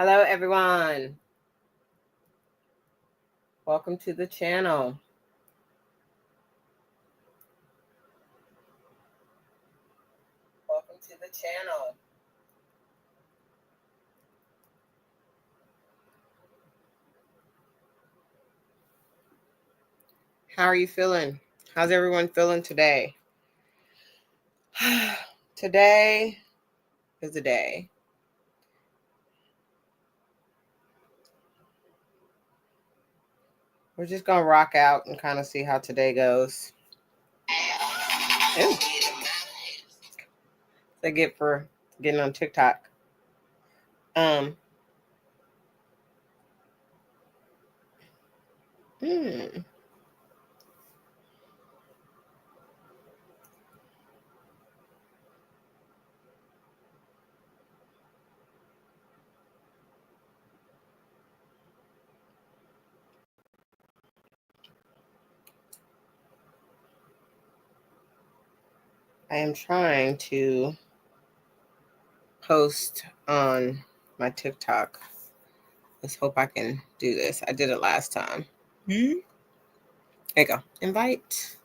Hello, everyone. Welcome to the channel. Welcome to the channel. How are you feeling? How's everyone feeling today? Today is the day. We're just going to rock out and kind of see how today goes. Ooh. They get for getting on TikTok. I am trying to post on my TikTok. Let's hope I can do this. I did it last time. There you go. Invite.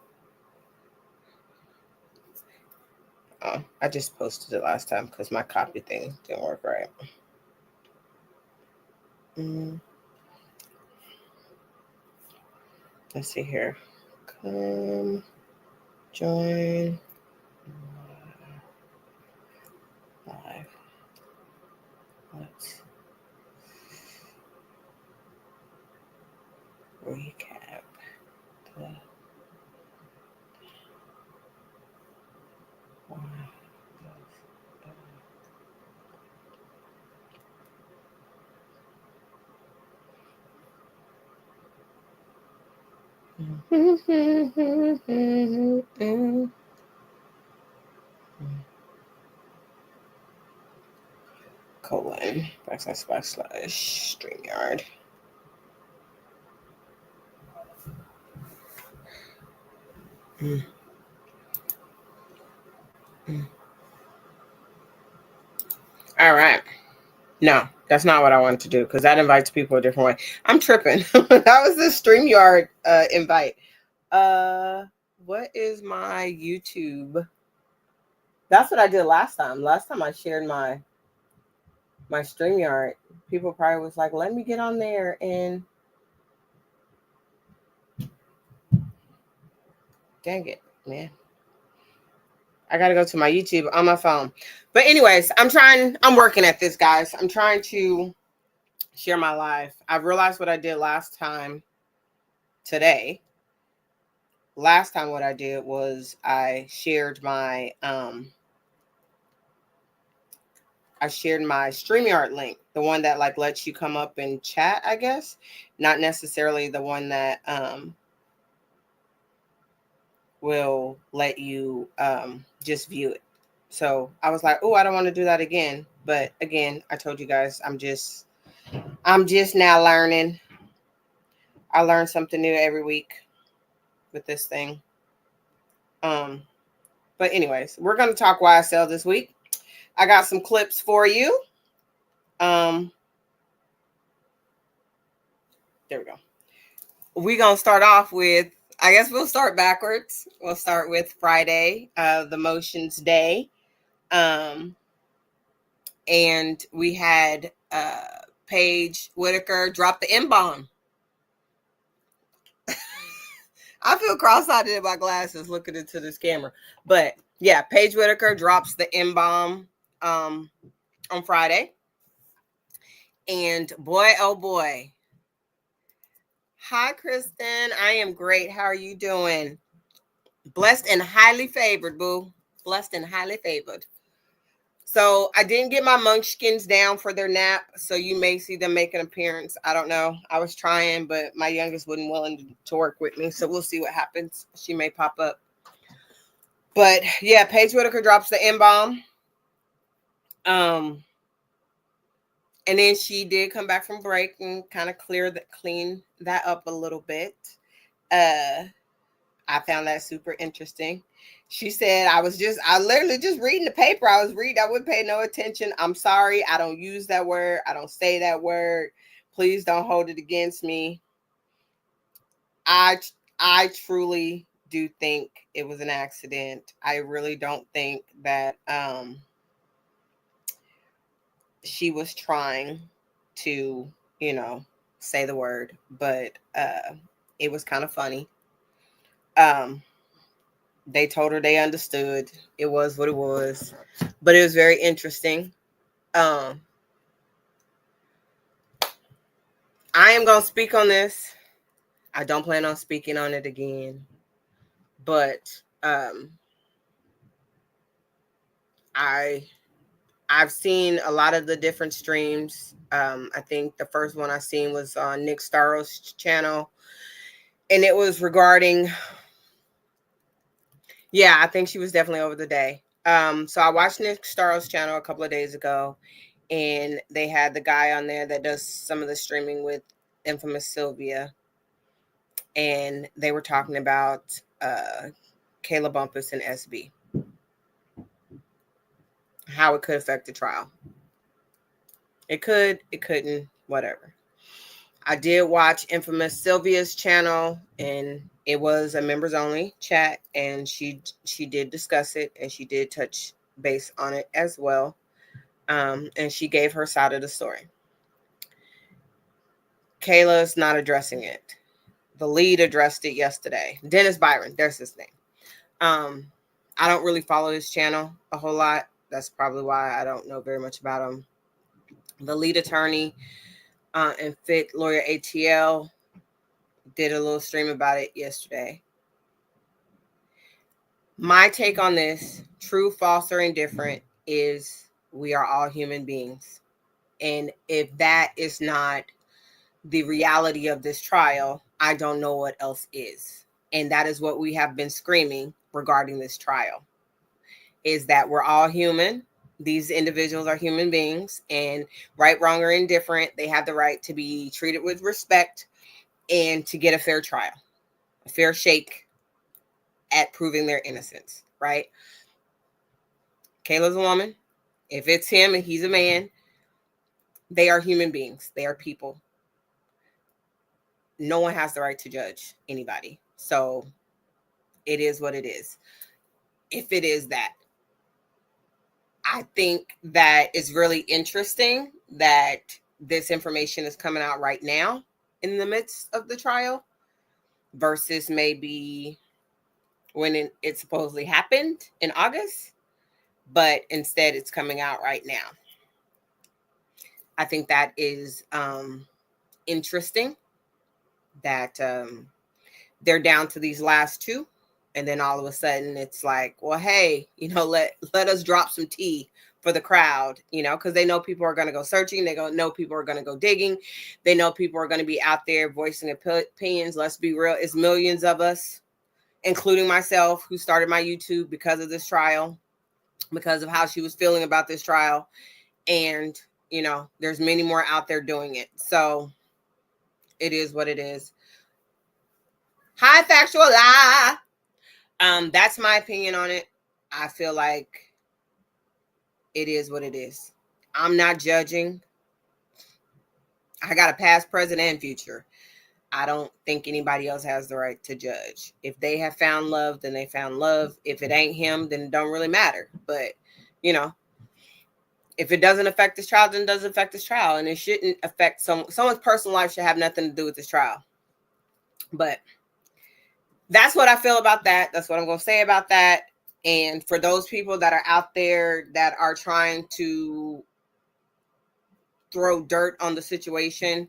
Oh, I just posted it last time because my copy thing didn't work right. Let's see here. Come join live. Let's recap the colon / StreamYard. All right. No, that's not what I wanted to do because that invites people a different way. I'm tripping. That was the StreamYard invite. What is my YouTube? That's what I did last time. Last time I shared my StreamYard, people probably was like, let me get on there and dang it, man. I gotta go to my YouTube on my phone. But anyways, I'm working at this, guys. I'm trying to share my life. I realized what I did last time today. Last time what I did was I shared my StreamYard link, the one that like lets you come up and chat, I guess. Not necessarily the one that will let you just view it. So I was like, oh, I don't want to do that again. But again, I told you guys, I'm just now learning. I learn something new every week with this thing. But anyways, we're going to talk YSL this week. I got some clips for you. There we go. We're going to start off with, I guess we'll start backwards. We'll start with Friday, the Motions Day. And we had Paige Whitaker drop the M-bomb. I feel cross-eyed in my glasses looking into this camera. But yeah, Paige Whitaker drops the M-bomb on Friday. And boy, oh boy. Hi, Kristen. I am great. How are you doing? Blessed and highly favored, boo. Blessed and highly favored. So I didn't get my munchkins down for their nap, so you may see them make an appearance. I don't know. I was trying, but my youngest wasn't willing to work with me, so we'll see what happens. She may pop up. But yeah, Paige Whitaker drops the M-bomb. And then she did come back from break and kind of clean that up a little bit. I found that super interesting. She said, I literally just reading the paper. I wouldn't pay no attention. I'm sorry. I don't use that word. I don't say that word. Please don't hold it against me. I truly do think it was an accident. I really don't think that she was trying to, say the word, but it was kind of funny. They told her they understood. It was what it was, but it was very interesting. I am going to speak on this. I don't plan on speaking on it again, but I've seen a lot of the different streams. I think the first one I seen was on Nick Starrow's channel, and it was regarding, yeah, I think she was definitely over the day. So I watched Nick Starrow's channel a couple of days ago, and they had the guy on there that does some of the streaming with Infamous Sylvia, and they were talking about Kayla Bumpus and SB, how it could affect the trial. It could, it couldn't, whatever. I did watch Infamous Sylvia's channel, and it was a members only chat, and she did discuss it, and she did touch base on it as well. And she gave her side of the story. Kayla's not addressing it. The lead addressed it yesterday. Dennis Byron, there's his name. I don't really follow his channel a whole lot. That's probably why I don't know very much about him. The lead attorney and Fit Lawyer ATL did a little stream about it yesterday. My take on this, true, false, or indifferent, is we are all human beings. And if that is not the reality of this trial, I don't know what else is. And that is what we have been screaming regarding this trial, is that we're all human. These individuals are human beings, and right, wrong, or indifferent, they have the right to be treated with respect and to get a fair trial, a fair shake at proving their innocence, right? Kayla's a woman. If it's him and he's a man, they are human beings. They are people. No one has the right to judge anybody. So it is what it is. If it is that, I think that it's really interesting that this information is coming out right now in the midst of the trial versus maybe when it supposedly happened in August, but instead it's coming out right now. I think that is interesting that they're down to these last two. And then all of a sudden it's like, well, hey, let us drop some tea for the crowd, because they know people are going to go searching. They know people are going to go digging. They know people are going to be out there voicing opinions. Let's be real. It's millions of us, including myself, who started my YouTube because of this trial, because of how she was feeling about this trial. And, there's many more out there doing it. So it is what it is. High factual lie. That's my opinion on it. I feel like it is what it is. I'm not judging. I got a past, present, and future. I don't think anybody else has the right to judge. If they have found love, then they found love. If it ain't him, then it don't really matter. But, if it doesn't affect this trial, then it doesn't affect this trial. And it shouldn't affect someone's personal life should have nothing to do with this trial. But that's what I feel about that. That's what I'm going to say about that. And for those people that are out there that are trying to throw dirt on the situation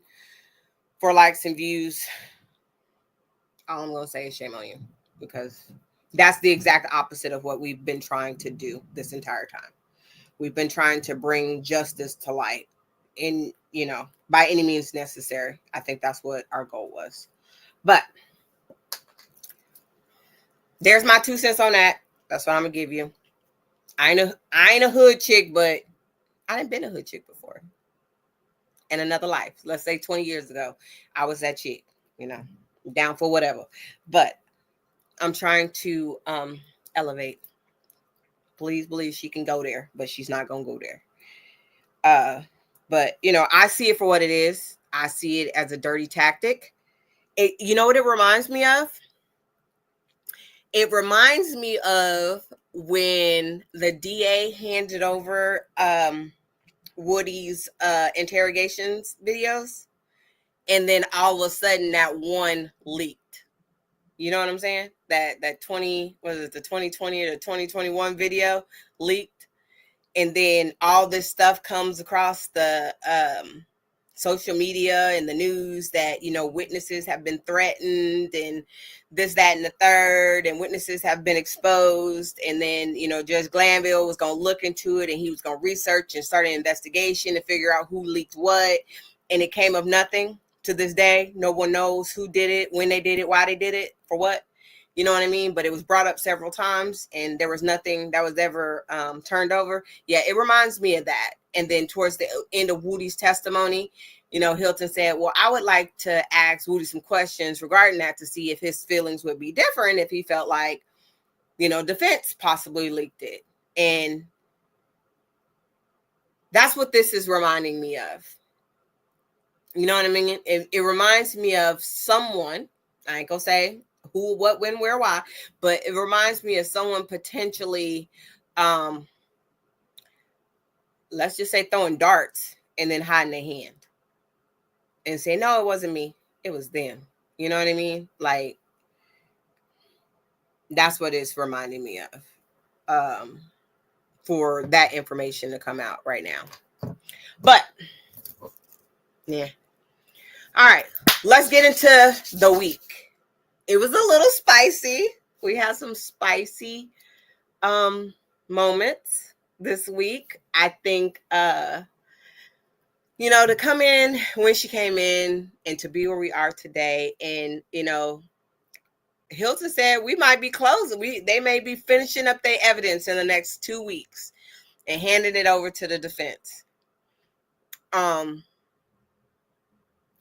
for likes and views, all I'm going to say is shame on you, because that's the exact opposite of what we've been trying to do this entire time. We've been trying to bring justice to light by any means necessary. I think that's what our goal was. But there's my 2 cents on that. That's what I'm going to give you. I ain't a hood chick, but I done been a hood chick before. In another life. Let's say 20 years ago, I was that chick, down for whatever. But I'm trying to elevate. Please believe she can go there, but she's not gonna go there. But I see it for what it is. I see it as a dirty tactic. You know what it reminds me of? It reminds me of when the DA handed over Woody's interrogations videos, and then all of a sudden that one leaked. You know what I'm saying? That the 2020 or the 2021 video leaked, and then all this stuff comes across the social media and the news that witnesses have been threatened and this, that, and the third, and witnesses have been exposed. And then Judge Glanville was going to look into it, and he was going to research and start an investigation to figure out who leaked what, and it came of nothing. To this day, no one knows who did it, when they did it, why they did it, for what. You know what I mean? But it was brought up several times, and there was nothing that was ever turned over. Yeah, it reminds me of that. And then towards the end of Woody's testimony, Hilton said, well, I would like to ask Woody some questions regarding that to see if his feelings would be different if he felt like, defense possibly leaked it. And that's what this is reminding me of. You know what I mean? It reminds me of someone, I ain't gonna say who, what, when, where, why, but it reminds me of someone potentially, let's just say throwing darts and then hiding their hand and say, no, it wasn't me, it was them. You know what I mean? Like, that's what it's reminding me of, for that information to come out right now. But yeah. All right, let's get into the week. It was a little spicy. We had some spicy moments this week. I think to come in when she came in and to be where we are today, and Hilton said we might be closing. They may be finishing up their evidence in the next 2 weeks and handing it over to the defense.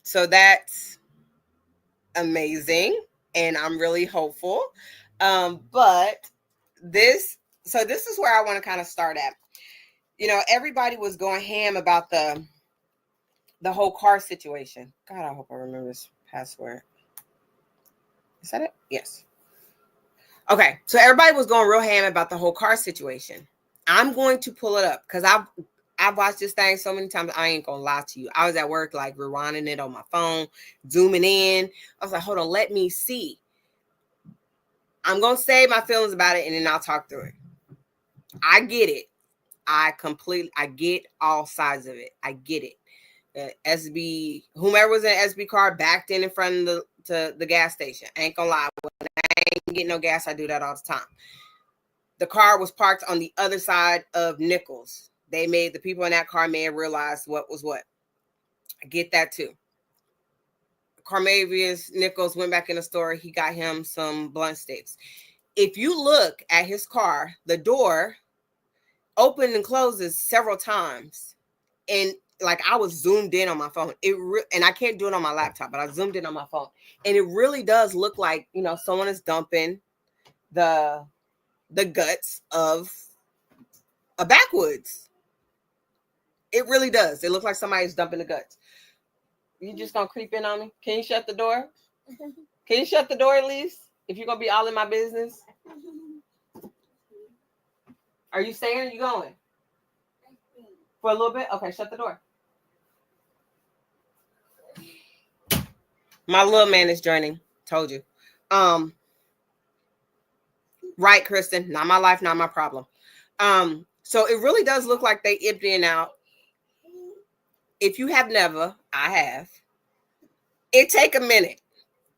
So that's amazing, and I'm really hopeful. But this is where I want to kind of start at. Everybody was going ham about the whole car situation. God, I hope I remember this password. Is that it? Yes. Okay, so everybody was going real ham about the whole car situation. I'm going to pull it up because I've watched this thing so many times. I ain't gonna lie to you. I was at work, like rewinding it on my phone, zooming in. I was like, hold on, let me see. I'm gonna say my feelings about it, and then I'll talk through it. I get it. I get all sides of it. I get it. SB, whomever was in an SB car backed in front of the gas station. I ain't gonna lie. When I ain't getting no gas, I do that all the time. The car was parked on the other side of Nichols. The people in that car may have realized what was what. I get that too. Carmavius Nichols went back in the store. He got him some blunt sticks. If you look at his car, the door opens and closes several times. And like, I was zoomed in on my phone. And I can't do it on my laptop, but I zoomed in on my phone. And it really does look like, someone is dumping the guts of a backwoods. It really does. It looks like somebody's dumping the guts. You just gonna creep in on me? Can you shut the door? Can you shut the door at least? If you're gonna be all in my business. Are you staying or are you going? For a little bit? Okay, shut the door. My little man is joining. Told you. Right, Kristen. Not my life, not my problem. So it really does look like they emptying out. If you have never, I have. It take a minute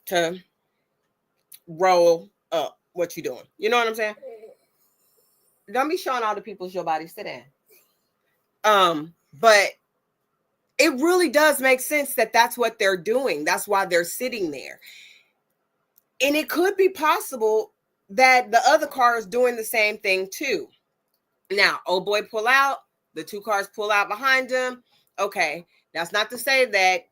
to roll up what you're doing. You know what I'm saying? Don't be showing all the people your body. Sit down. But it really does make sense that that's what they're doing. That's why they're sitting there. And it could be possible that the other car is doing the same thing too. Now, old boy pull out, the two cars pull out behind him. Okay, that's not to say that,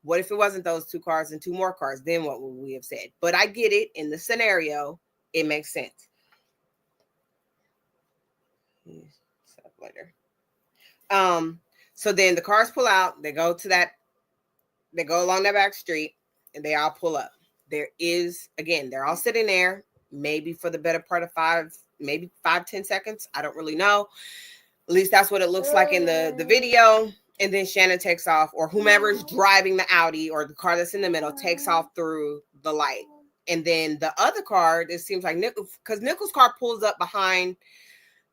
what if it wasn't those two cars and two more cars? Then what would we have said? But I get it in the scenario. it makes sense. Later. So then the cars pull out, they go along that back street, and they all pull up. There is, again, they're all sitting there, maybe for the better part of 5-10 seconds. I don't really know. At least that's what it looks like in the video. And then Shannon takes off, or whomever's driving the Audi or the car that's in the middle takes off through the light. And then the other car, it seems like because Nichols' car pulls up behind,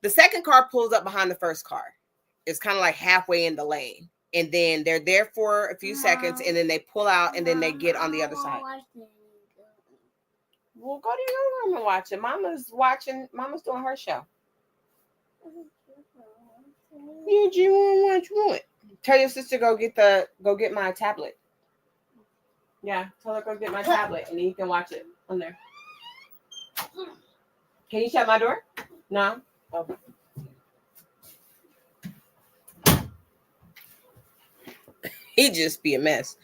the second car pulls up behind the first car. It's kind of like halfway in the lane. And then they're there for a few seconds, and then they pull out, and then they get on the other side. Well, go to your room and watch it. Mama's doing her show. You want what? Tell your sister go get my tablet. Yeah, tell her go get my tablet, and then you can watch it on there. Can you shut my door? No? Okay. He'd just be a mess.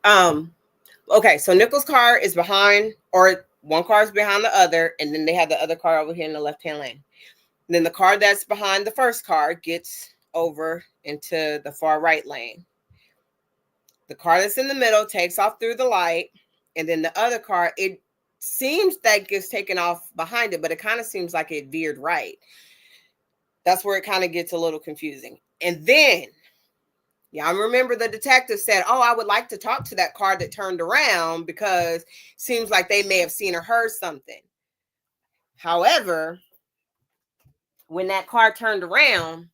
Okay, so Nichols' car is behind, or one car is behind the other, and then they have the other car over here in the left-hand lane. And then the car that's behind the first car gets over into the far right lane. The car that's in the middle takes off through the light, and then the other car, it seems like it's taken off behind it, but it kind of seems like it veered right. That's where it kind of gets a little confusing. And then, yeah, I remember the detective said, oh, I would like to talk to that car that turned around because it seems like they may have seen or heard something. However, when that car turned around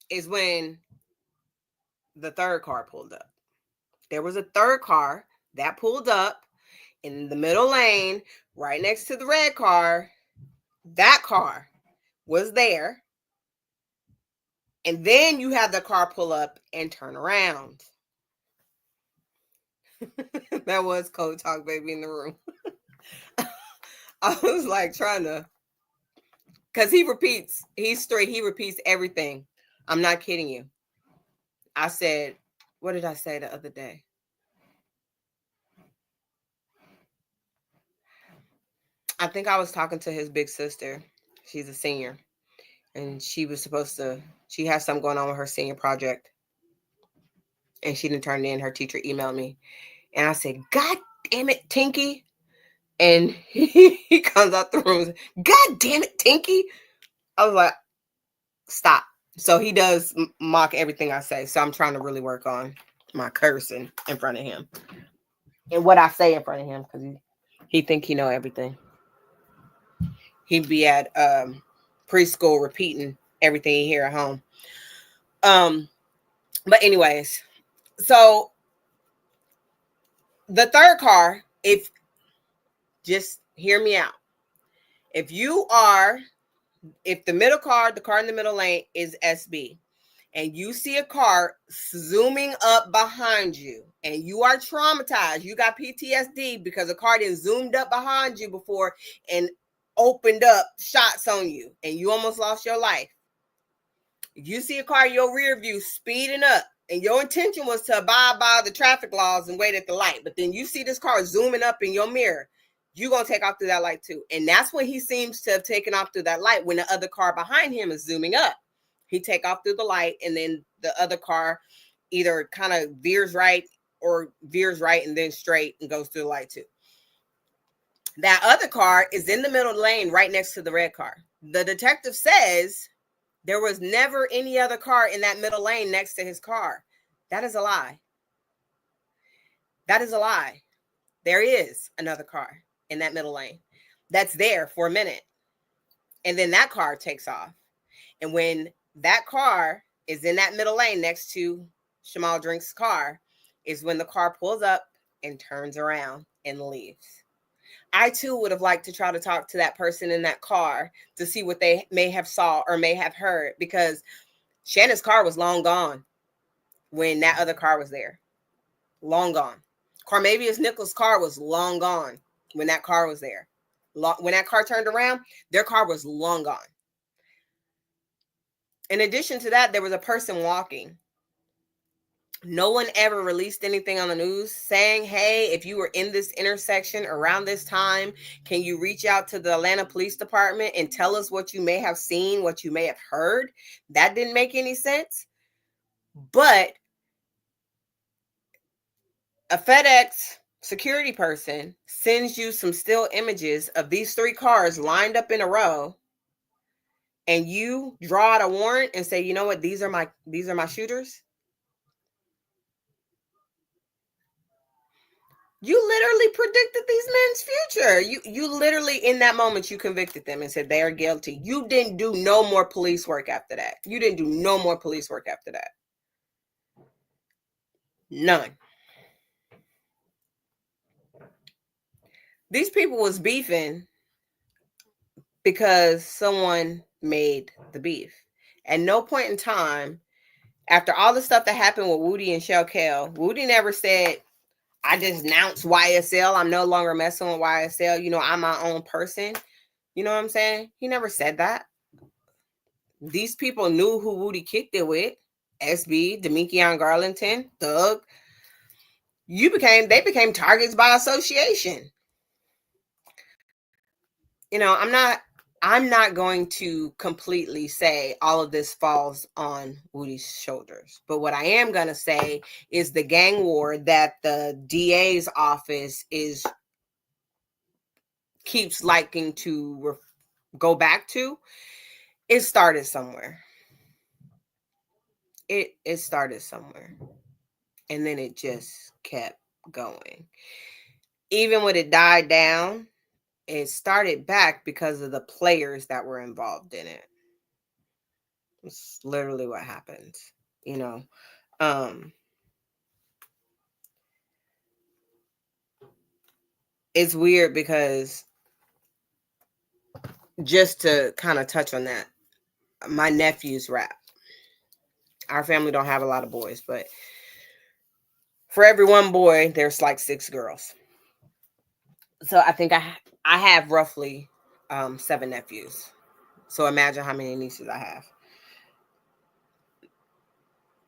is when the third car pulled up. There was a third car that pulled up in the middle lane right next to the red car. That car was there. And then you have the car pull up and turn around. That was Code Talk Baby in the room. I was like trying to, because he repeats everything. I'm not kidding you. I said, what did I say the other day? I think I was talking to his big sister. She's a senior. And she has something going on with her senior project. And she didn't turn it in. Her teacher emailed me. And I said, God damn it, Tinky. And he comes out the room and says, God damn it, Tinky. I was like, stop. So he does mock everything I say. So I'm trying to really work on my cursing in front of him. And what I say in front of him, because he think he know everything. He'd be at preschool repeating everything he hear at home. But anyways, so the third car, just hear me out. If the middle car, the car in the middle lane is SB, and you see a car zooming up behind you, and you are traumatized, you got PTSD because a car didn't zoomed up behind you before and opened up shots on you, and you almost lost your life. You see a car in your rear view speeding up, and your intention was to abide by the traffic laws and wait at the light, but then you see this car zooming up in your mirror, you're going to take off through that light too. And that's when he seems to have taken off through that light, when the other car behind him is zooming up. He take off through the light, and then the other car either kind of veers right and then straight and goes through the light too. That other car is in the middle lane right next to the red car. The detective says there was never any other car in that middle lane next to his car. That is a lie. That is a lie. There is another car in that middle lane that's there for a minute. And then that car takes off. And when that car is in that middle lane next to Shamal Drink's car is when the car pulls up and turns around and leaves. I too would have liked to try to talk to that person in that car to see what they may have saw or may have heard, because Shannon's car was long gone when that other car was there. Long gone. Carmavius Nichols' car was long gone when that car was there. When that car turned around, their car was long gone. In addition to that, there was a person walking. No one ever released anything on the news saying, hey, if you were in this intersection around this time, can you reach out to the Atlanta Police Department and tell us what you may have seen, what you may have heard? That didn't make any sense. But a FedEx security person sends you some still images of these 3 cars lined up in a row, and you draw out a warrant and say, you know what, these are my shooters. You literally predicted these men's future. You literally, in that moment, you convicted them and said they are guilty. You didn't do no more police work after that. You didn't do no more police work after that. None. These people was beefing because someone made the beef. At no point in time, after all the stuff that happened with Woody and Shell Kale, Woody never said, I just announced YSL. I'm no longer messing with YSL. You know, I'm my own person. You know what I'm saying? He never said that. These people knew who Woody kicked it with. SB, Demekion Garlington, Thug. They became targets by association. You know, I'm not going to completely say all of this falls on Woody's shoulders. But what I am going to say is the gang war that the DA's office keeps liking to go back to, it started somewhere. It started somewhere. And then it just kept going. Even when it died down, it started back because of the players that were involved in it. It's literally what happens, you know. It's weird because, just to kind of touch on that, my nephews rap. Our family don't have a lot of boys, but for every one boy, there's like 6 girls. So I think I have roughly 7 nephews. So imagine how many nieces I have.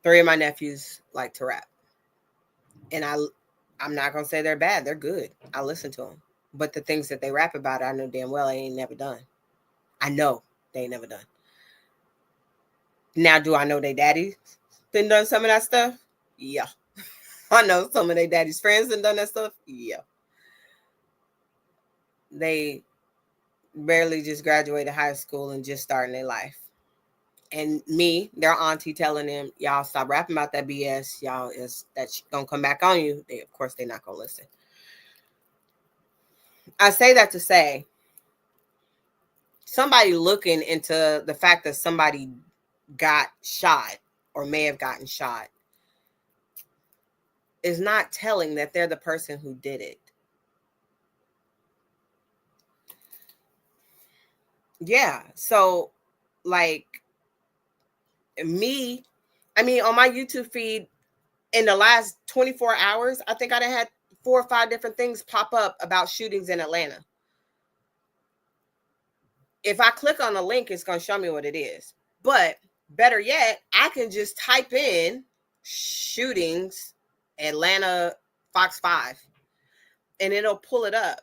3 of my nephews like to rap. And I'm not going to say they're bad. They're good. I listen to them. But the things that they rap about, I know damn well they ain't never done. I know they ain't never done. Now, do I know they daddies been done some of that stuff? Yeah. I know some of their daddy's friends done that stuff. Yeah. They barely just graduated high school and just starting their life. And me, their auntie, telling them, y'all stop rapping about that BS. Y'all is that gonna come back on you. Of course, they're not gonna listen. I say that to say, somebody looking into the fact that somebody got shot or may have gotten shot is not telling that they're the person who did it. Yeah. So, like, me, I mean, on my YouTube feed in the last 24 hours, I think I done had 4 or 5 different things pop up about shootings in Atlanta. If I click on the link, it's going to show me what it is. But better yet, I can just type in shootings Atlanta Fox 5 and it'll pull it up.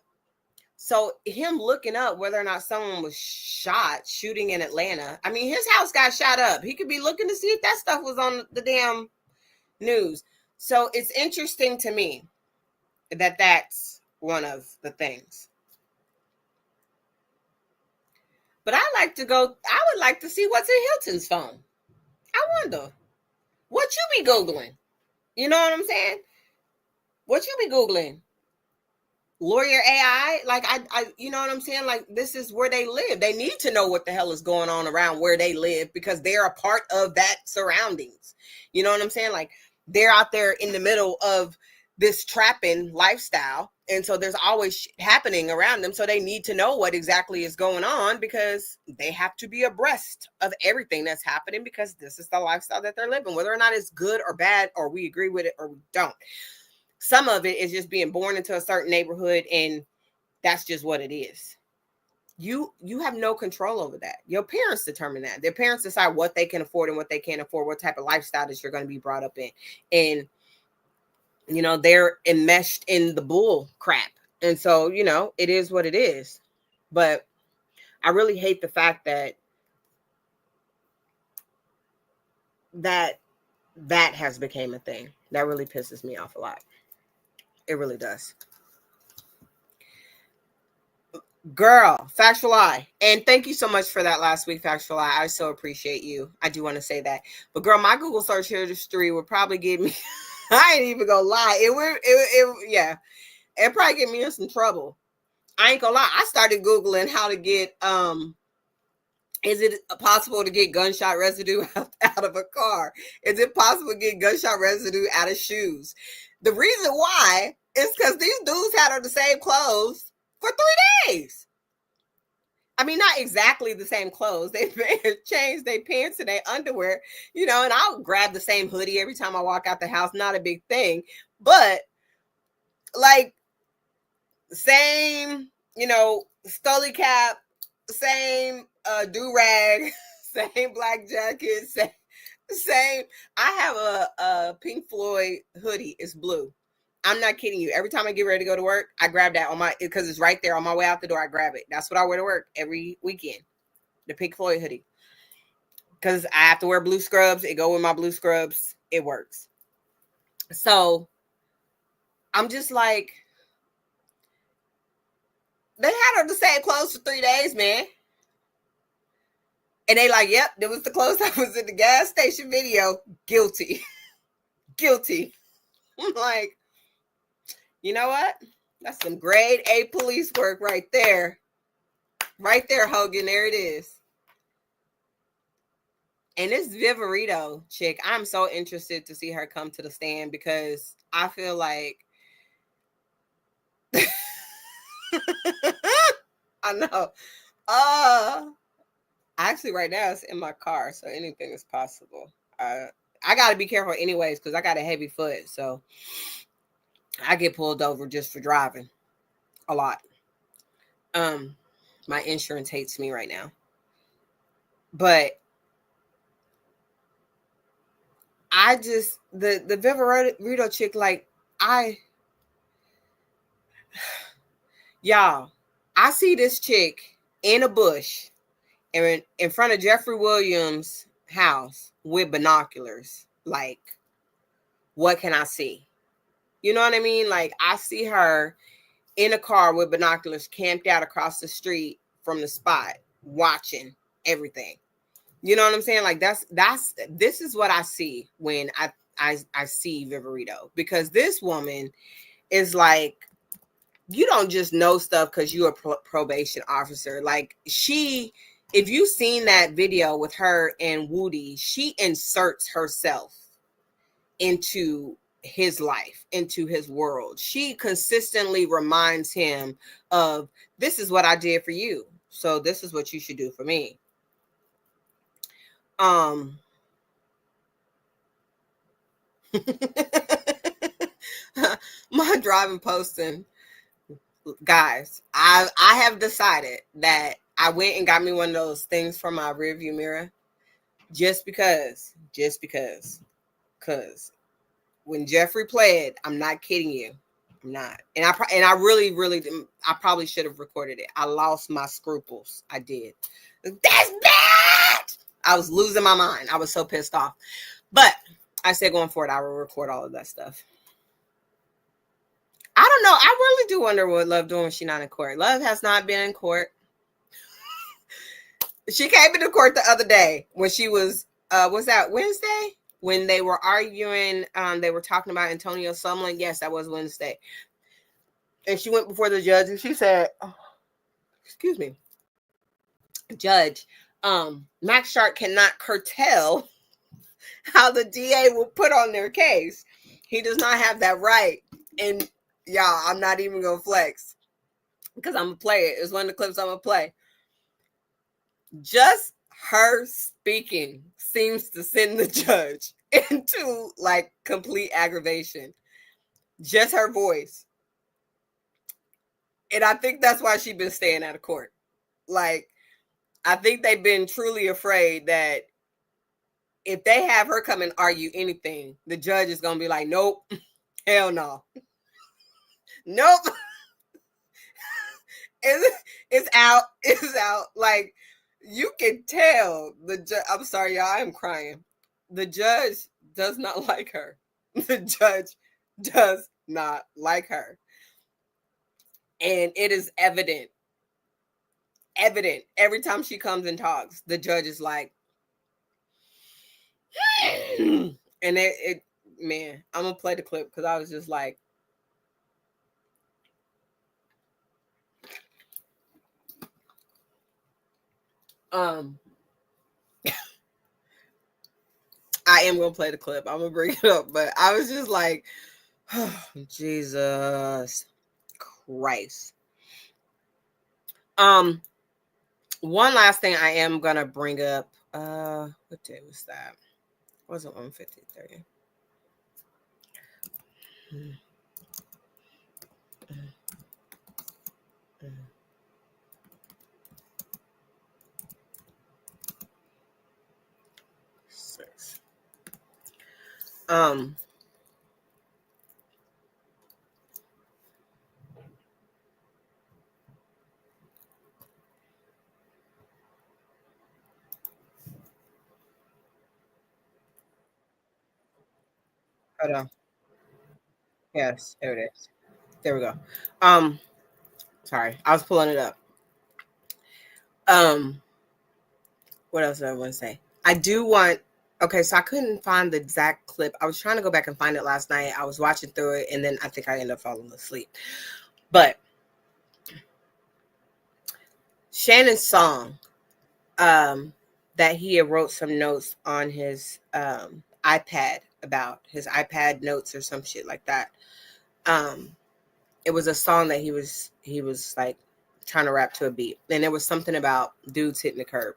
So him looking up whether or not someone was shot shooting in Atlanta, I mean, his house got shot up. He could be looking to see if that stuff was on the damn news. So it's interesting to me that that's one of the things. But I would like to see what's in Hilton's phone. I wonder what you be Googling. You know what I'm saying? What you be Googling? Lawyer AI? Like, I you know what I'm saying? Like, this is where they live. They need to know what the hell is going on around where they live because they're a part of that surroundings. You know what I'm saying? Like, they're out there in the middle of this trapping lifestyle. And so there's always shit happening around them. So they need to know what exactly is going on because they have to be abreast of everything that's happening because this is the lifestyle that they're living, whether or not it's good or bad, or we agree with it or we don't. Some of it is just being born into a certain neighborhood and that's just what it is. you have no control over that. Your parents determine that. Their parents decide what they can afford and what they can't afford, what type of lifestyle that you're going to be brought up in. And, you know, they're enmeshed in the bull crap. And so, you know, it is what it is. But I really hate the fact that has become a thing. That really pisses me off a lot. It really does. Girl, Factual Eye. And thank you so much for that last week, Factual Eye. I so appreciate you. I do want to say that. But girl, my Google search history would probably give me, I ain't even gonna lie. Yeah. It'd probably get me in some trouble. I ain't gonna lie. I started Googling how to get, is it possible to get gunshot residue out of a car? Is it possible to get gunshot residue out of shoes? The reason why is because these dudes had on the same clothes for 3 days. I mean, not exactly the same clothes. They changed their pants and their underwear, you know, and I'll grab the same hoodie every time I walk out the house. Not a big thing. But like same, you know, Scully cap, same do-rag, same black jacket, same. I have a Pink Floyd hoodie. It's blue. I'm not kidding you. Every time I get ready to go to work, I grab that because it's right there on my way out the door. I grab it. That's what I wear to work every weekend. The Pink Floyd hoodie. Because I have to wear blue scrubs. It go with my blue scrubs. It works. So I'm just like, they had on the same clothes for 3 days, man. And they like, yep, there was the clothes that was in the gas station video. Guilty. Guilty. I'm like, you know what? That's some grade A police work right there. Right there, Hogan. There it is. And this Viverito chick, I'm so interested to see her come to the stand because I feel like I know. Actually, right now it's in my car, so anything is possible. I got to be careful anyways because I got a heavy foot, so I get pulled over just for driving a lot. My insurance hates me right now, but I just the Viverito chick, like y'all, I see this chick in a bush in front of Jeffrey Williams' house with binoculars. Like, what can I see? You know what I mean? Like, I see her in a car with binoculars camped out across the street from the spot, watching everything. You know what I'm saying? Like, this is what I see when I see Viverito, because this woman is like, you don't just know stuff because you're a probation officer. Like, if you've seen that video with her and Woody, she inserts herself into his life, into his world. She consistently reminds him of, this is what I did for you, so this is what you should do for me. My driving posting, guys, I have decided that I went and got me one of those things for my rearview mirror just because when Jeffrey played, I'm not kidding you, I'm not, and I really I probably should have recorded it. I lost my scruples. I did. That's bad. I was losing my mind. I was so pissed off, but I said going forward I will record all of that stuff. I don't know. I really do wonder what Love doing when she's not in court. Love has not been in court. She came into court the other day when she was that Wednesday? When they were arguing, they were talking about Antonio Sumlin. Yes, that was Wednesday. And she went before the judge and she said, excuse me, Judge, Max Sharp cannot curtail how the DA will put on their case. He does not have that right. And y'all, I'm not even going to flex because I'm going to play it. It's one of the clips I'm going to play. Just her speaking seems to send the judge into like complete aggravation. Just her voice. And I think that's why she's been staying out of court. Like, I think they've been truly afraid that if they have her come and argue anything, the judge is going to be like, nope, hell no. Nope. It's out. It's out. Like, you can tell the judge. I'm sorry, y'all. I am crying. The judge does not like her. The judge does not like her. And it is evident. Evident. Every time she comes and talks, the judge is like, and it man, I'm gonna play the clip because I was just like, I am gonna play the clip. I'm gonna bring it up, but I was just like, oh, Jesus Christ. One last thing I am gonna bring up. What day was that? Was it 153? Six. Hold on. Yes, there it is. There we go. Sorry, I was pulling it up. What else do I want to say? I do want. Okay, so I couldn't find the exact clip. I was trying to go back and find it last night. I was watching through it, and then I think I ended up falling asleep. But Shannon's song, that he had wrote some notes on his iPad about his iPad notes or some shit like that. It was a song that he was like trying to rap to a beat, and there was something about dudes hitting the curb.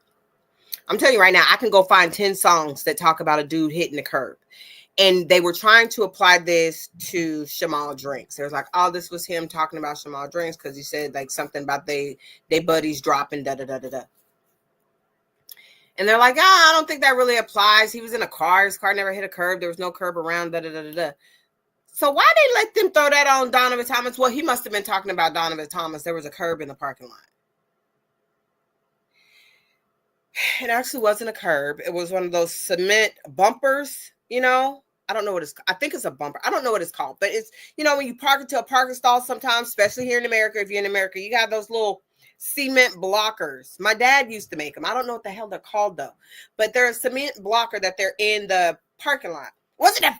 I'm telling you right now, I can go find 10 songs that talk about a dude hitting the curb. And they were trying to apply this to Shamal Drinks. There was like, oh, this was him talking about Shamal Drinks because he said like something about they buddies dropping da da da da da. And they're like, I don't think that really applies. He was in a car. His car never hit a curb. There was no curb around. Da da da da da. So why they let them throw that on Donovan Thomas? Well, he must have been talking about Donovan Thomas. There was a curb in the parking lot. It actually wasn't a curb. It was one of those cement bumpers, you know. I don't know what it's. I think it's a bumper. I don't know what it's called, but it's, you know, when you park into a parking stall sometimes, especially here in America, if you're in America, you got those little cement blockers. My dad used to make them. I don't know what the hell they're called though, but they're a cement blocker that they're in the parking lot. Wasn't a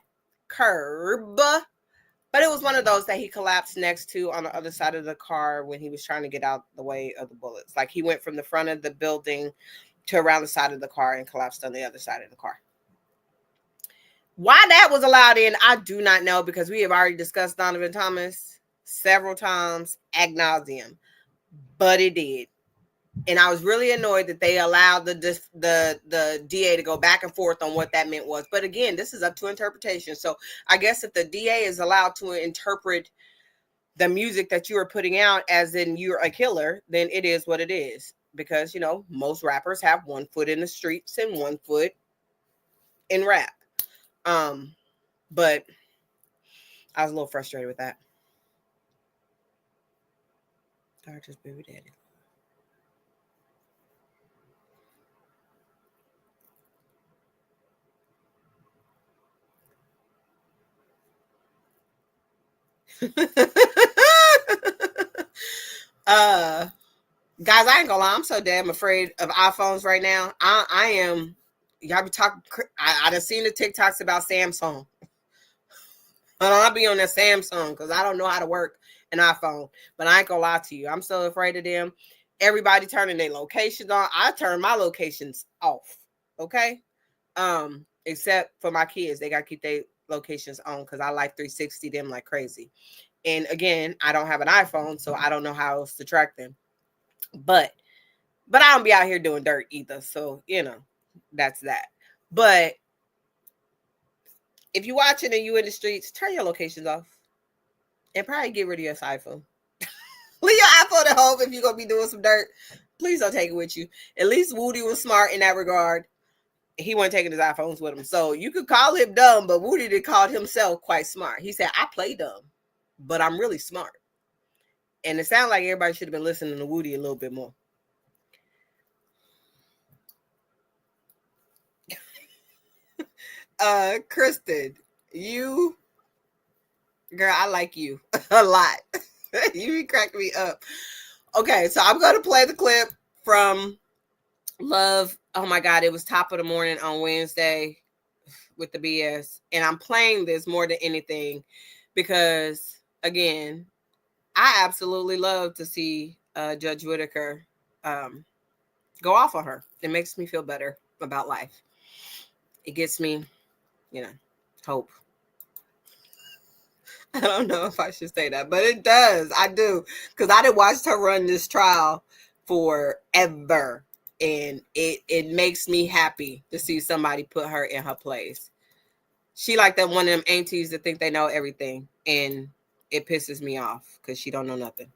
curb, but it was one of those that he collapsed next to on the other side of the car when he was trying to get out the way of the bullets. Like he went from the front of the building to around the side of the car and collapsed on the other side of the car. Why that was allowed in, I do not know, because we have already discussed Donovan Thomas several times ad nauseum, but it did. And I was really annoyed that they allowed the DA to go back and forth on what that meant was. But again, this is up to interpretation. So I guess if the DA is allowed to interpret the music that you are putting out as in you're a killer, then it is what it is. Because, you know, most rappers have one foot in the streets and one foot in rap. But I was a little frustrated with that. Doctor's baby daddy. Guys, I ain't gonna lie, I'm so damn afraid of iPhones right now. I am. Y'all be talking. I done seen the TikToks about Samsung. I'll be on that Samsung because I don't know how to work an iPhone. But I ain't gonna lie to you, I'm so afraid of them. Everybody turning their locations on. I turn my locations off. Okay. Except for my kids, they gotta keep their locations on because I like 360 them like crazy. And again, I don't have an iPhone, so I don't know how else to track them. But I don't be out here doing dirt either. So, you know, that's that. But if you're watching and you in the streets, turn your locations off. And probably get rid of your iPhone. Leave your iPhone at home if you're gonna be doing some dirt. Please don't take it with you. At least Woody was smart in that regard. He wasn't taking his iPhones with him. So you could call him dumb, but Woody did call himself quite smart. He said, I play dumb, but I'm really smart. And it sounded like everybody should have been listening to Woody a little bit more. Kristen, you, girl, I like you a lot. You be cracking me up. Okay, so I'm going to play the clip from Love. Oh my God, it was top of the morning on Wednesday with the BS. And I'm playing this more than anything because, again, I absolutely love to see Judge Whitaker go off on her. It makes me feel better about life. It gets me, hope. I don't know if I should say that, but it does. I do. Because I done watched her run this trial forever. And it makes me happy to see somebody put her in her place. She like that one of them aunties that think they know everything. And it pisses me off because she don't know nothing.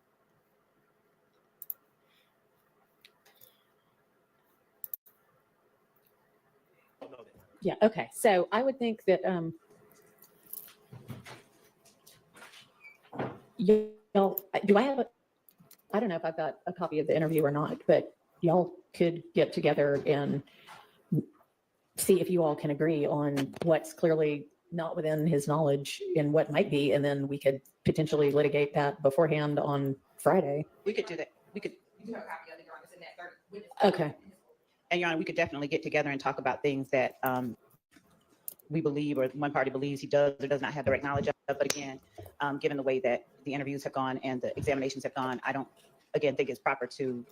Yeah, okay. So I would think that y'all, do I have I don't know if I've got a copy of the interview or not, but y'all could get together and see if you all can agree on what's clearly not within his knowledge and what might be, and then we could potentially litigate that beforehand on Friday. We could do that. We could. Okay. And Your Honor, we could definitely get together and talk about things that we believe or one party believes he does or does not have direct knowledge of. But again, given the way that the interviews have gone and the examinations have gone, I don't, again, think it's proper to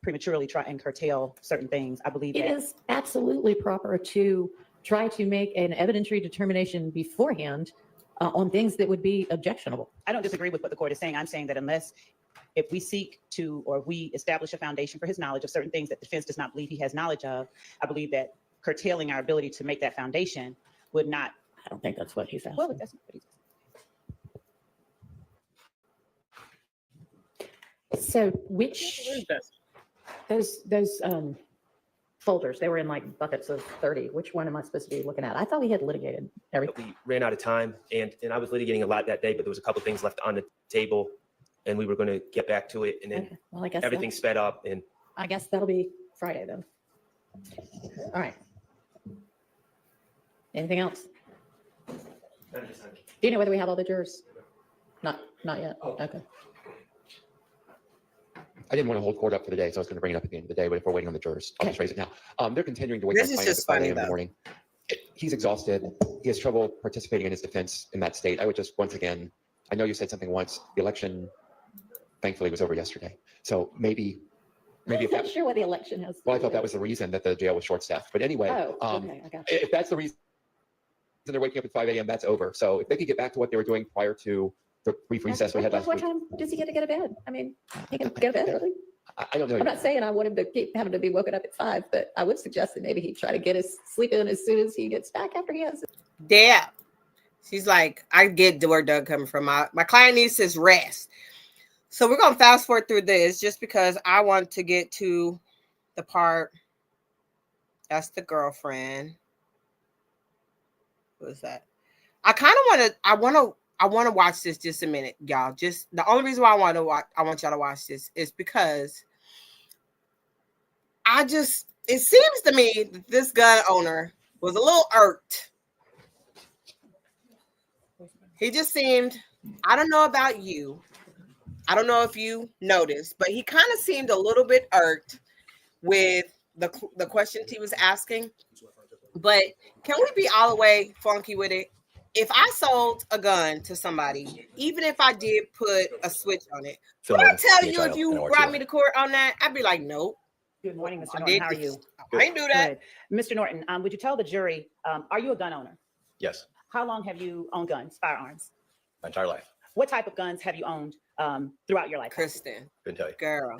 prematurely try and curtail certain things. I believe it is absolutely proper to try to make an evidentiary determination beforehand on things that would be objectionable. I don't disagree with what the court is saying. I'm saying that if we seek to, or we establish a foundation for his knowledge of certain things that the defense does not believe he has knowledge of, I believe that curtailing our ability to make that foundation would not. I don't think that's what he's asking. Well, that's not what he's So which those folders, they were in like buckets of 30. Which one am I supposed to be looking at? I thought we had litigated everything. We ran out of time, and I was litigating a lot that day, but there was a couple things left on the table, and we were going to get back to it, and then Okay. Well, I guess everything sped up. And I guess that'll be Friday then. All right. Anything else? Do you know whether we have all the jurors? Not yet. Oh. Okay. I didn't want to hold court up for the day, so I was going to bring it up at the end of the day, but if we're waiting on the jurors, I'll just raise it now. They're continuing to wait This for is client just at 5 funny, a.m. in the though. morning. He's exhausted. He has trouble participating in his defense in that state. I would just, once again, I know you said something once. The election, thankfully, was over yesterday. So maybe I'm if not that, sure what the election has. well, I thought that was the reason that the jail was short-staffed. But anyway, Oh, okay. I got you. if that's the reason they're waking up at 5 a.m., that's over. So if they could get back to what they were doing prior to the brief recess we had last What week. time does he get to go to bed? I mean, he can go to bed early. I don't know. I'm not saying I want him to keep having to be woken up at 5, but I would suggest that maybe he try to get his sleep in as soon as he gets back after he has. Yeah. She's like, I get where Doug coming from. My client needs his rest. So we're going to fast forward through this just because I want to get to the part. That's the girlfriend. What is that? I want to watch this just a minute, y'all. Just the only reason why I want y'all to watch this is because it seems to me that this gun owner was a little irked. He just seemed, I don't know about you. I don't know if you noticed, but he kind of seemed a little bit irked with the questions he was asking. But can we be all the way funky with it? If I sold a gun to somebody, even if I did put a switch on it, would I tell you if you brought me to court on that? I'd be like, nope. Good morning, Mr. Norton. How are you? I didn't do that. Good. Mr. Norton, would you tell the jury, are you a gun owner? Yes, How long have you owned guns, firearms? my entire life. What type of guns have you owned throughout your life? Kristen, Couldn't tell you. girl.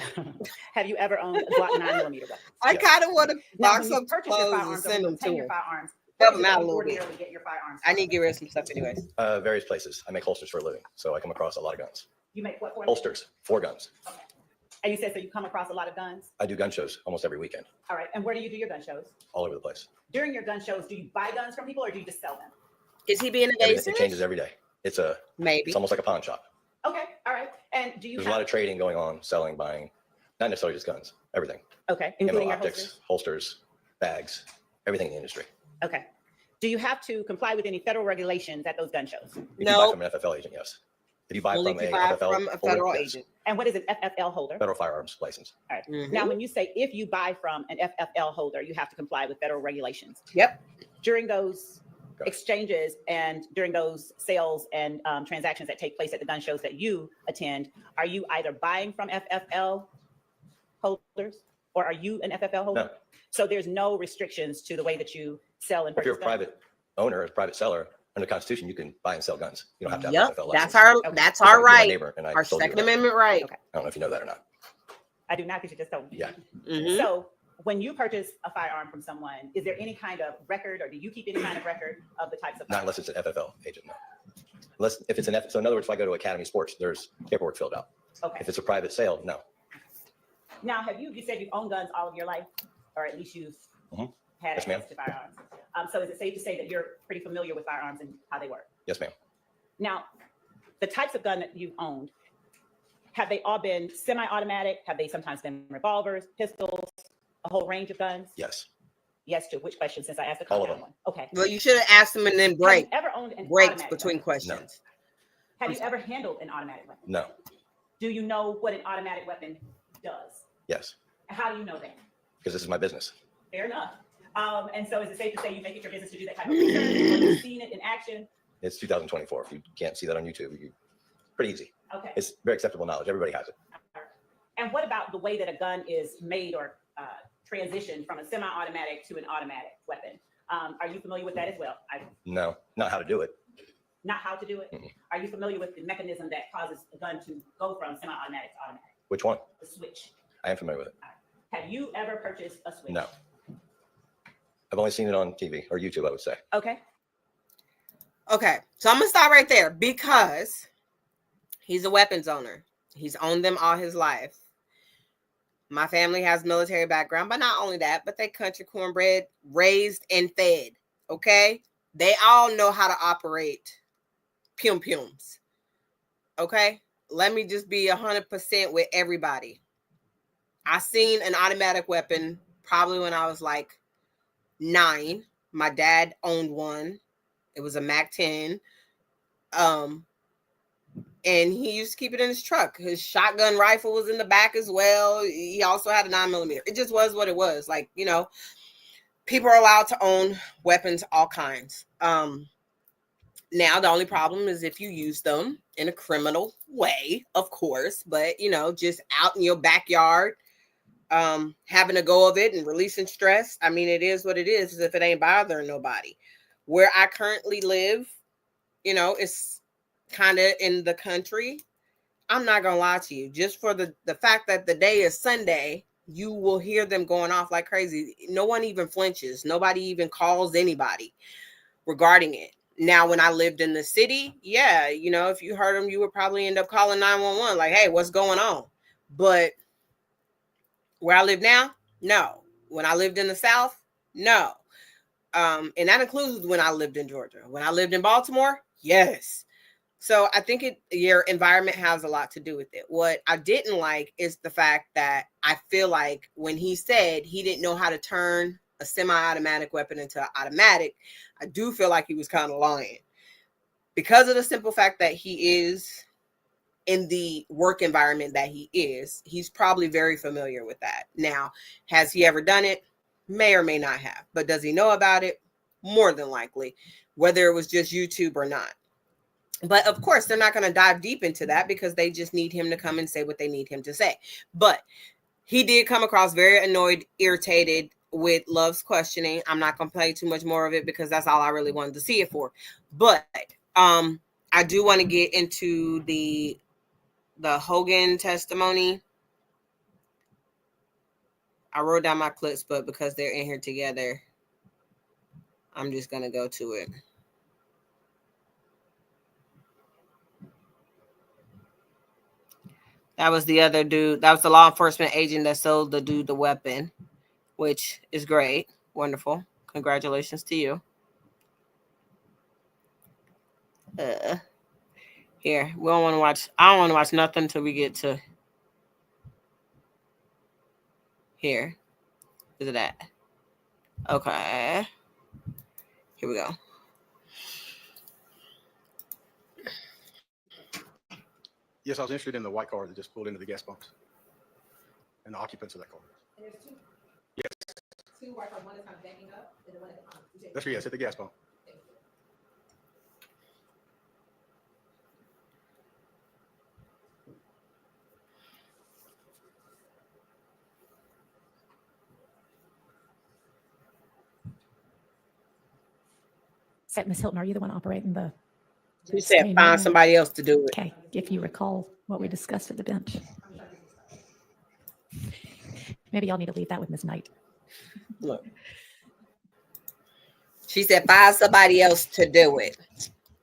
Have you ever owned a Glock 9mm weapon? I kind of want to Now, box when you up purchase your clothes and firearms or send when you them obtain to your him. firearms, Help where him do you out a little bit. ordinarily get your firearms I from? need to get rid of some stuff anyways. Various places. I make holsters for a living, so I come across a lot of guns. You make what for? Holsters for guns. And you said, so you come across a lot of guns? I do gun shows almost every weekend, All right. And where do you do your gun shows? all over the place. During your gun shows, do you buy guns from people or do you just sell them? Is he being evasive? It changes every day. It's Maybe. almost like a pawn shop. Okay. All right. And do you There's a lot of trading going on, selling, buying, not necessarily just guns, everything. Okay. Including Ammo, your optics, holsters, bags, everything in the industry. Okay. Do you have to comply with any federal regulations at those gun shows? If you No. buy from an FFL agent, yes. If you buy Only from if you a buy FFL from a holder, federal yes. agent. And what is an FFL holder? Federal firearms license. All right. Mhm. Now, when you say if you buy from an FFL holder, you have to comply with federal regulations. Yep. During those Got it. exchanges and during those sales and transactions that take place at the gun shows that you attend, are you either buying from FFL holders or are you an FFL holder? No. So there's no restrictions to the way that you sell and If you're purchase a guns? private owner, a private seller, under the Constitution, you can buy and sell guns. You don't have to have Yep. an FFL That's license. our Okay. that's Just like our if you're my right. neighbor and I Our sold you Second a gun. Amendment right. Okay. I don't know if you know that or not. I do not, because you just told me. Yeah. Mhm. So when you purchase a firearm from someone, is there any kind of record or do you keep any kind of record of the types of Not firearms? unless it's an FFL agent, no. Unless, if it's an so in other words, if I go to Academy Sports, there's paperwork filled out. Okay. If it's a private sale, no. Now, you said you've owned guns all of your life, or at least you've Mhm. had Yes, ma'am. access to firearms. So is it safe to say that you're pretty familiar with firearms and how they work? Yes, ma'am. Now, the types of gun that you've owned, have they all been semi-automatic? Have they sometimes been revolvers, pistols, a whole range of guns? Yes. Yes to which question, since I asked a All of compound them. one? Okay. Well, you should have asked them and then Have you break ever owned an breaks automatic between weapon? questions. Have you ever handled an automatic weapon? No. Do you know what an automatic weapon does? Yes. And how do you know that? Because this is my business. Fair enough. And so is it safe to say you make it your business to do that type of research? Or you've seen it in action? It's 2024. If you can't see that on YouTube, pretty easy. Okay. It's very acceptable knowledge. Everybody has it. And what about the way that a gun is made or transitioned from a semi-automatic to an automatic weapon? Are you familiar with that as well? No, not how to do it. Not how to do it? Mm-mm. Are you familiar with the mechanism that causes a gun to go from semi-automatic to automatic? Which one? The switch. I am familiar with it. Have you ever purchased a switch? No. I've only seen it on TV or YouTube, I would say. Okay. Okay, so I'm gonna stop right there because he's a weapons owner. He's owned them all his life. My family has military background, but not only that, but they country cornbread, raised and fed. Okay, they all know how to operate pum-pums. Okay, let me just be 100% with everybody. I seen an automatic weapon probably when I was like 9. My dad owned one. It was a Mac 10. And he used to keep it in his truck. His shotgun rifle was in the back as well. He also had a 9mm. It just was what it was. Like, you know, people are allowed to own weapons, all kinds. Now, the only problem is if you use them in a criminal way, of course, but, you know, just out in your backyard, having a go of it and releasing stress. I mean, it is what it is if it ain't bothering nobody. Where I currently live, you know, it's kind of in the country. I'm not gonna lie to you, just for the fact that the day is Sunday, you will hear them going off like crazy. No one even flinches. Nobody even calls anybody regarding it. Now, when I lived in the city, yeah, you know, if you heard them, you would probably end up calling 911 like, hey, what's going on? But where I live now, no. When I lived in the South, no. And that includes when I lived in Georgia. When I lived in Baltimore, yes. So I think your environment has a lot to do with it. What I didn't like is the fact that I feel like when he said he didn't know how to turn a semi-automatic weapon into an automatic, I do feel like he was kind of lying. Because of the simple fact that he is in the work environment that he is, he's probably very familiar with that. Now, has he ever done it? May or may not have. But does he know about it? More than likely, whether it was just YouTube or not. But of course, they're not going to dive deep into that because they just need him to come and say what they need him to say. But he did come across very annoyed, irritated with Love's questioning. I'm not going to play too much more of it because that's all I really wanted to see it for. But I do want to get into the Hogan testimony. I wrote down my clips, but because they're in here together, I'm just going to go to it. That was the other dude. That was the law enforcement agent that sold the dude the weapon, which is great. Wonderful. Congratulations to you. Here, we don't want to watch. I don't want to watch nothing until we get to here. Is it that? Okay. Here we go. Yes, I was interested in the white car that just pulled into the gas pumps and the occupants of that car. And there's two. Yes. Two white cars, one is kind of backing up, and the one at the pump. That's yes, at the gas pump. Ms. Hilton, are you the one operating the? You said screen right find now? somebody else to do it. Okay, if you recall what we discussed at the bench. Maybe y'all need to leave that with Ms. Knight. Look. She said find somebody else to do it.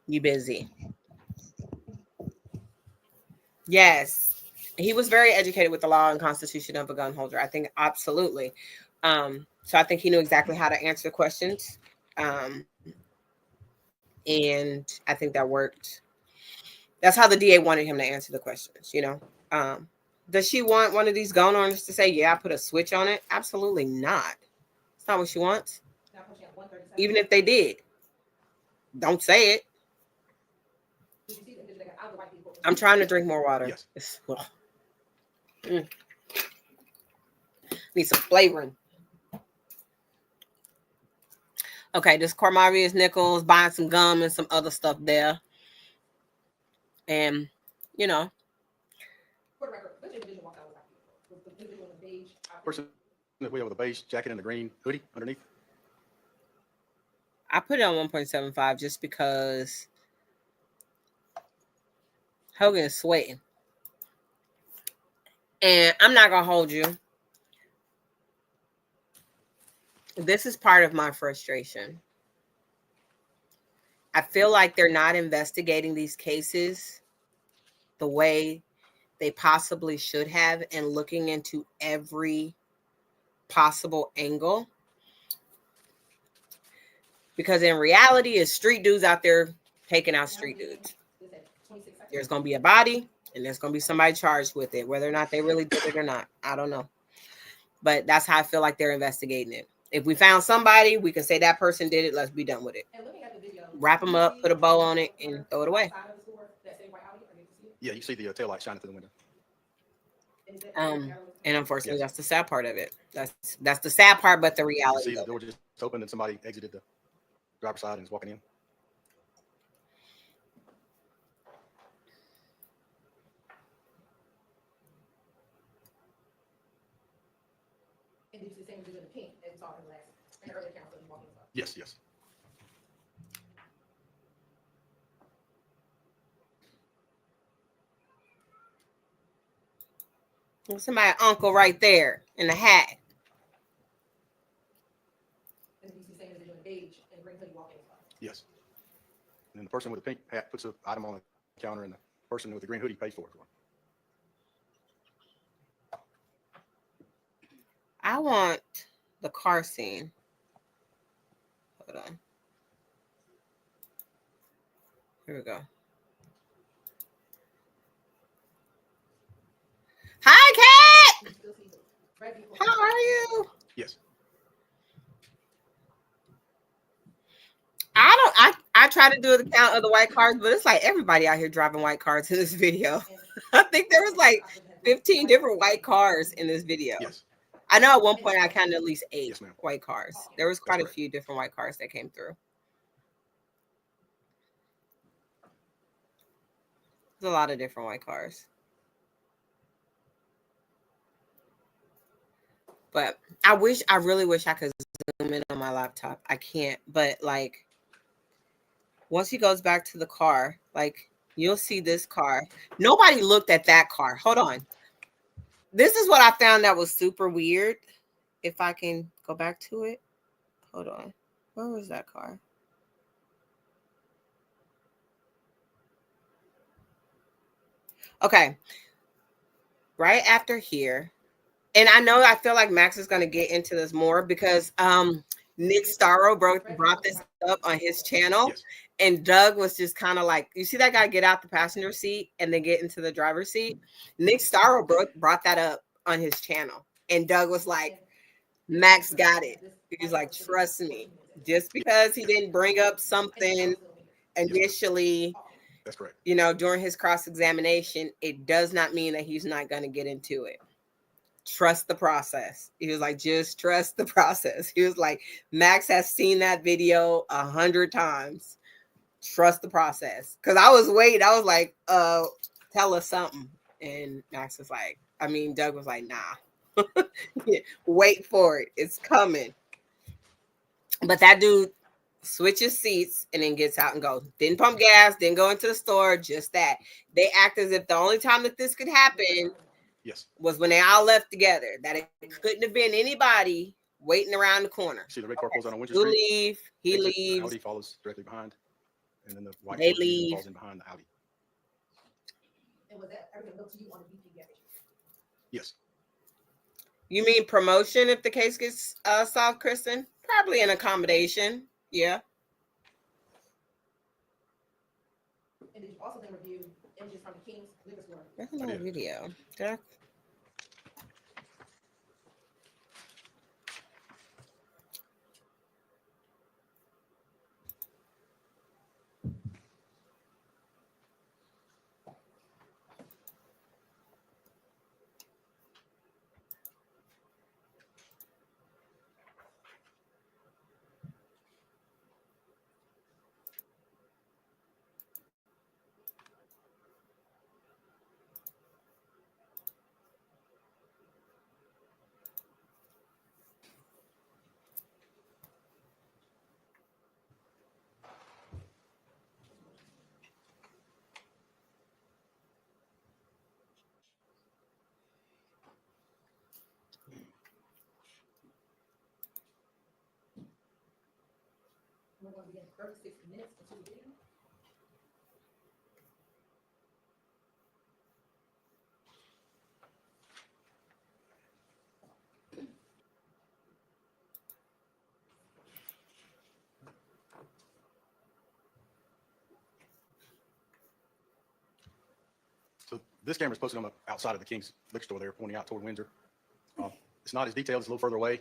You busy. Yes. He was very educated with the law and constitution of a gun holder. I think absolutely. So I think he knew exactly how to answer questions. And I think that worked. That's how the DA wanted him to answer the questions, you know. Does she want one of these gun owners to say, yeah, I put a switch on it? Absolutely not. It's not what she wants. Even if they did. Don't say it. I'm trying to drink more water. Yes. Need some flavoring. Okay, this Cormarius Nichols buying some gum and some other stuff there. And, you know. Person in the with a beige jacket and a green hoodie underneath. I put it on 1.75 just because Hogan is sweating. And I'm not going to hold you. This is part of my frustration. I feel like they're not investigating these cases the way they possibly should have and looking into every possible angle. Because in reality, it's street dudes out there taking out street dudes. There's going to be a body and there's going to be somebody charged with it, whether or not they really did it or not. I don't know. But that's how I feel like they're investigating it. If we found somebody, we can say that person did it. Let's be done with it. Wrap them up, put a bow on it, and throw it away. Yeah, you see the tail light shining through the window. And unfortunately, that's the sad part of it. That's the sad part, but the You reality. see the door just opened and somebody exited the driver's side and is walking in. Yes, yes. Somebody uncle right there in the hat. Yes. And then the person with the pink hat puts an item on the counter and the person with the green hoodie pays for it. I want the car scene. Hold on. Here we go. Hi, Kat. How are you? Yes. I try to do the count of the white cars, but it's like everybody out here driving white cars in this video. I think there was like 15 different white cars in this video. Yes. I know at one point I counted at least 8 Yes, ma'am. white cars. There was quite a correct. few different white cars that came through. There's a lot of different white cars. But I really wish I could zoom in on my laptop. I can't, but like once he goes back to the car, like you'll see this car. Nobody looked at that car. Hold on. This is what I found that was super weird. If I can go back to it. Hold on. Where was that car? Okay. right after here, and I feel like Max is going to get into this more because Nick Starro brought this up on his channel, Yes. and Doug was just kind of like, you see that guy get out the passenger seat and then get into the driver's seat? Nick Starro brought that up on his channel, and Doug was like, Max got it. He was like, trust me, just because he didn't bring up something initially, That's correct. you know, during his cross-examination, it does not mean that he's not going to get into it. Trust the process. He was like, just trust the process. He was like, Max has seen that video 100 times. Trust the process. Because I was waiting. I was like, tell us something. And Max was like, Doug was like, nah. Wait for it. It's coming. But that dude switches seats and then gets out and goes. Didn't pump gas, didn't go into the store, just that. They act as if the only time that this could happen Yes. was when they all left together, that it couldn't have been anybody waiting around the corner. See the red car pulls out on Winter You Street. leave, he exit, leaves. Audi follows directly behind, and then the white They Ford Fusion leave. falls in behind the Audi. And was that everything looked to you on the BP? Yes. You mean promotion if the case gets solved, Kristen? Probably an accommodation. Yeah. And did you also then review images from the King's liquor store? There's I another did. video. Did I- We're going to begin 36 minutes into the video. So this camera is posted on the outside of the King's liquor store there, pointing out toward Windsor. It's not as detailed. It's a little further away.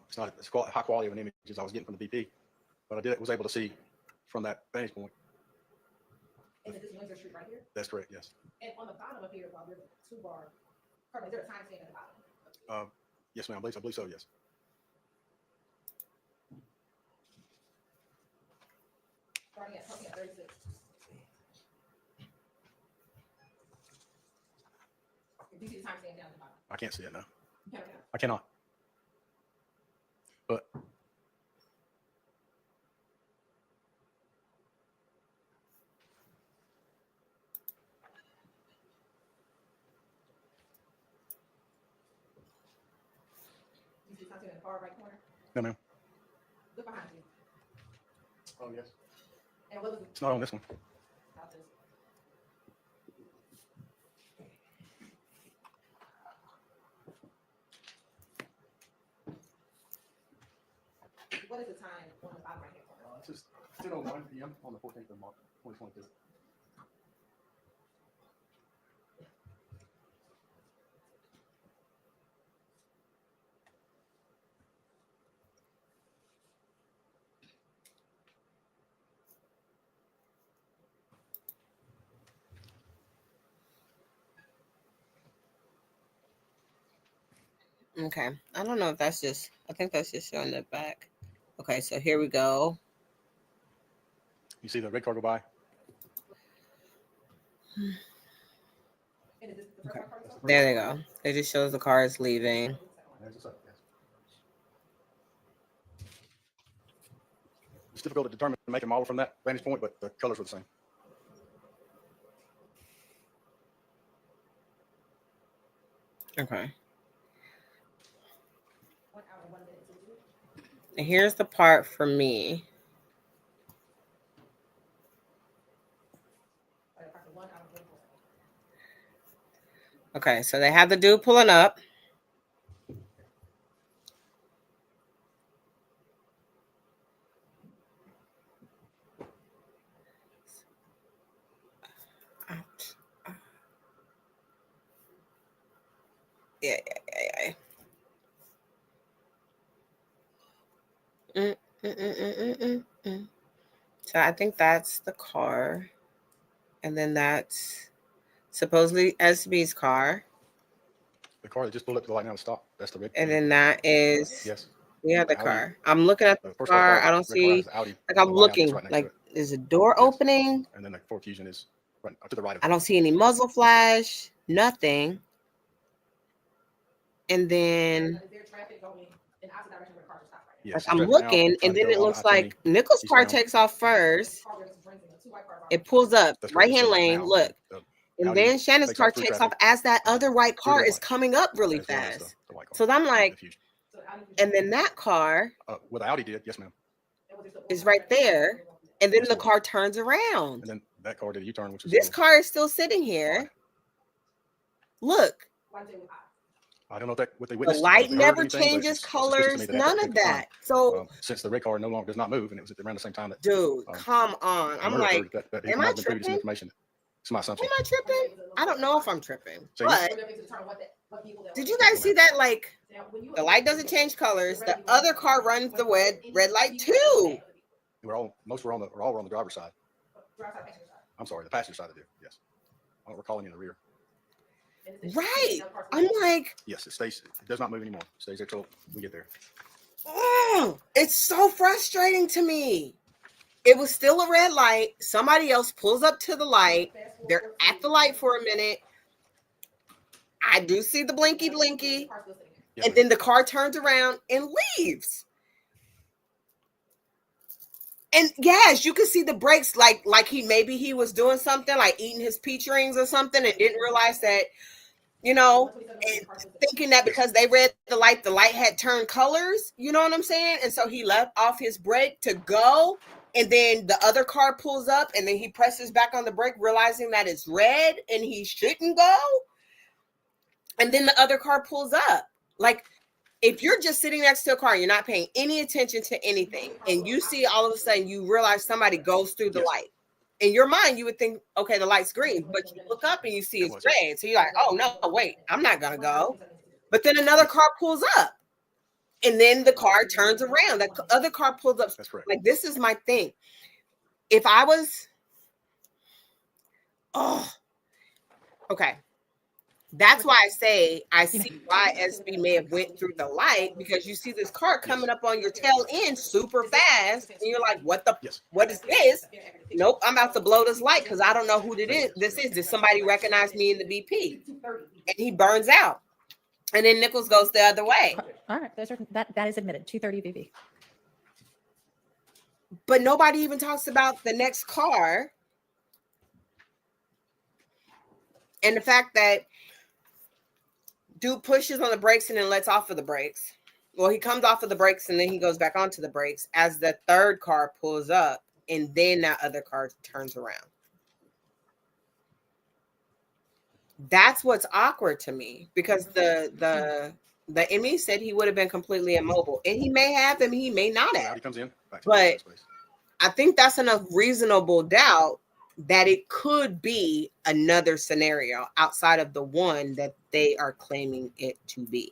It's not as high quality of an image as I was getting from the BP, but was able to see from that vantage point. And is this Windsor Street right here? That's correct. Yes. And on the bottom of here, while there's a two-bar, pardon, is there a time stamp at the bottom? Yes, ma'am. I believe so. Yes. Starting at 36. Do you see the time stamp down at the bottom? I can't see it now. You can't, I cannot. But you see the time stamp in the far right corner? no, ma'am. Look behind you. Oh, yes. And what was It's not on this one. about this? What is the time on the bottom right hand corner? It's just 10:01 p.m. on the 14th of March, 2022. Okay. I don't know if that's just, I think that's just showing the back. Okay, so here we go. You see the red car go by? And is this the first part? There they go. It just shows the car is leaving. There's the second, yes. It's difficult to determine make a model from that vantage point, but the colors were the same. Okay. 1 hour, 1 minute, 2. And here's the part for me. Okay, so they have the dude pulling up. Yeah. Mm. So I think that's the car. And then that's supposedly SB's car. The car that just pulled up to the light now to stop. That's the red. And then that is Yes. the other Audi. car. I'm looking at the First of all, car. I don't red car see, has Audi. like The I'm white Audi is looking, right next to like it. is a door Yes. opening? And then the Ford Fusion is right to the right of I it. don't see any muzzle flash, nothing. And then Yes. I'm he's driving now, looking, trying and to then go it on looks I-20 like Nichols' car eastbound. takes off first. It pulls up, That's what right we're hand seeing right lane, now. look. The And Audi then Shannon's takes car off through takes traffic, off as that other white through car red is light, coming up really as well as fast. the white car. So I'm not like, the Fusion. and then that car What the Audi did, yes, ma'am. is right there. And then Yes, the ma'am. car turns around. And then that car did a U-turn, which was This a car is still sitting odd. here. Look, I don't know what they the witnessed. light they heard never anything, but changes it's suspicious to me colors, that none happened of at the time. that. So, Since the red car no longer does not move, and it was around the same time that dude, um, come on. the I'm murder like, occurred, that he am might I have been privy to some tripping? information. It's my assumption. Am I tripping? I don't know if I'm tripping. Say again? But did you guys see that? Like, the light doesn't change colors. The other car runs the red light too. All were on the driver's side. I'm sorry, the passenger side of it. Yes. I don't recall any in the rear. Right. I'm like, Yes, it stays. It does not move anymore. It stays there till we get there. oh, it's so frustrating to me. It was still a red light. Somebody else pulls up to the light. They're at the light for a minute. I do see the blinky. Yes, And then the car turns around and leaves. And yes, you could see the brakes, like he was doing something, like eating his peach rings or something, and didn't realize that, and thinking that because they read the light had turned colors, you know what I'm saying? And so he left off his brake to go, and then the other car pulls up, and then he presses back on the brake, realizing that it's red and he shouldn't go. And then the other car pulls up. Like, if you're just sitting next to a car and you're not paying any attention to anything, and you see all of a sudden you realize somebody goes through the light, in your mind you would think, okay, the light's green, but you look up and you see it's red. So you're like, oh no, wait, I'm not gonna go. But then another car pulls up, and then the car turns around. The other car pulls up. That's correct. Like, this is my thing. If I was, okay. That's why I say I see why SB may have went through the light, because you see this car coming up on your tail end super fast, and you're like, what is this? Nope, I'm about to blow this light because I don't know who this is. Did somebody recognize me in the BP? And he burns out. And then Nichols goes the other way. All right, that is admitted. 230 VV. But nobody even talks about the next car. And the fact that dude pushes on the brakes and then lets off of the brakes. Well, he comes off of the brakes and then he goes back onto the brakes as the third car pulls up, and then that other car turns around. That's what's awkward to me, because the ME said he would have been completely immobile, and he may have, and he may not have. He comes in. But I think that's enough reasonable doubt that it could be another scenario outside of the one that they are claiming it to be.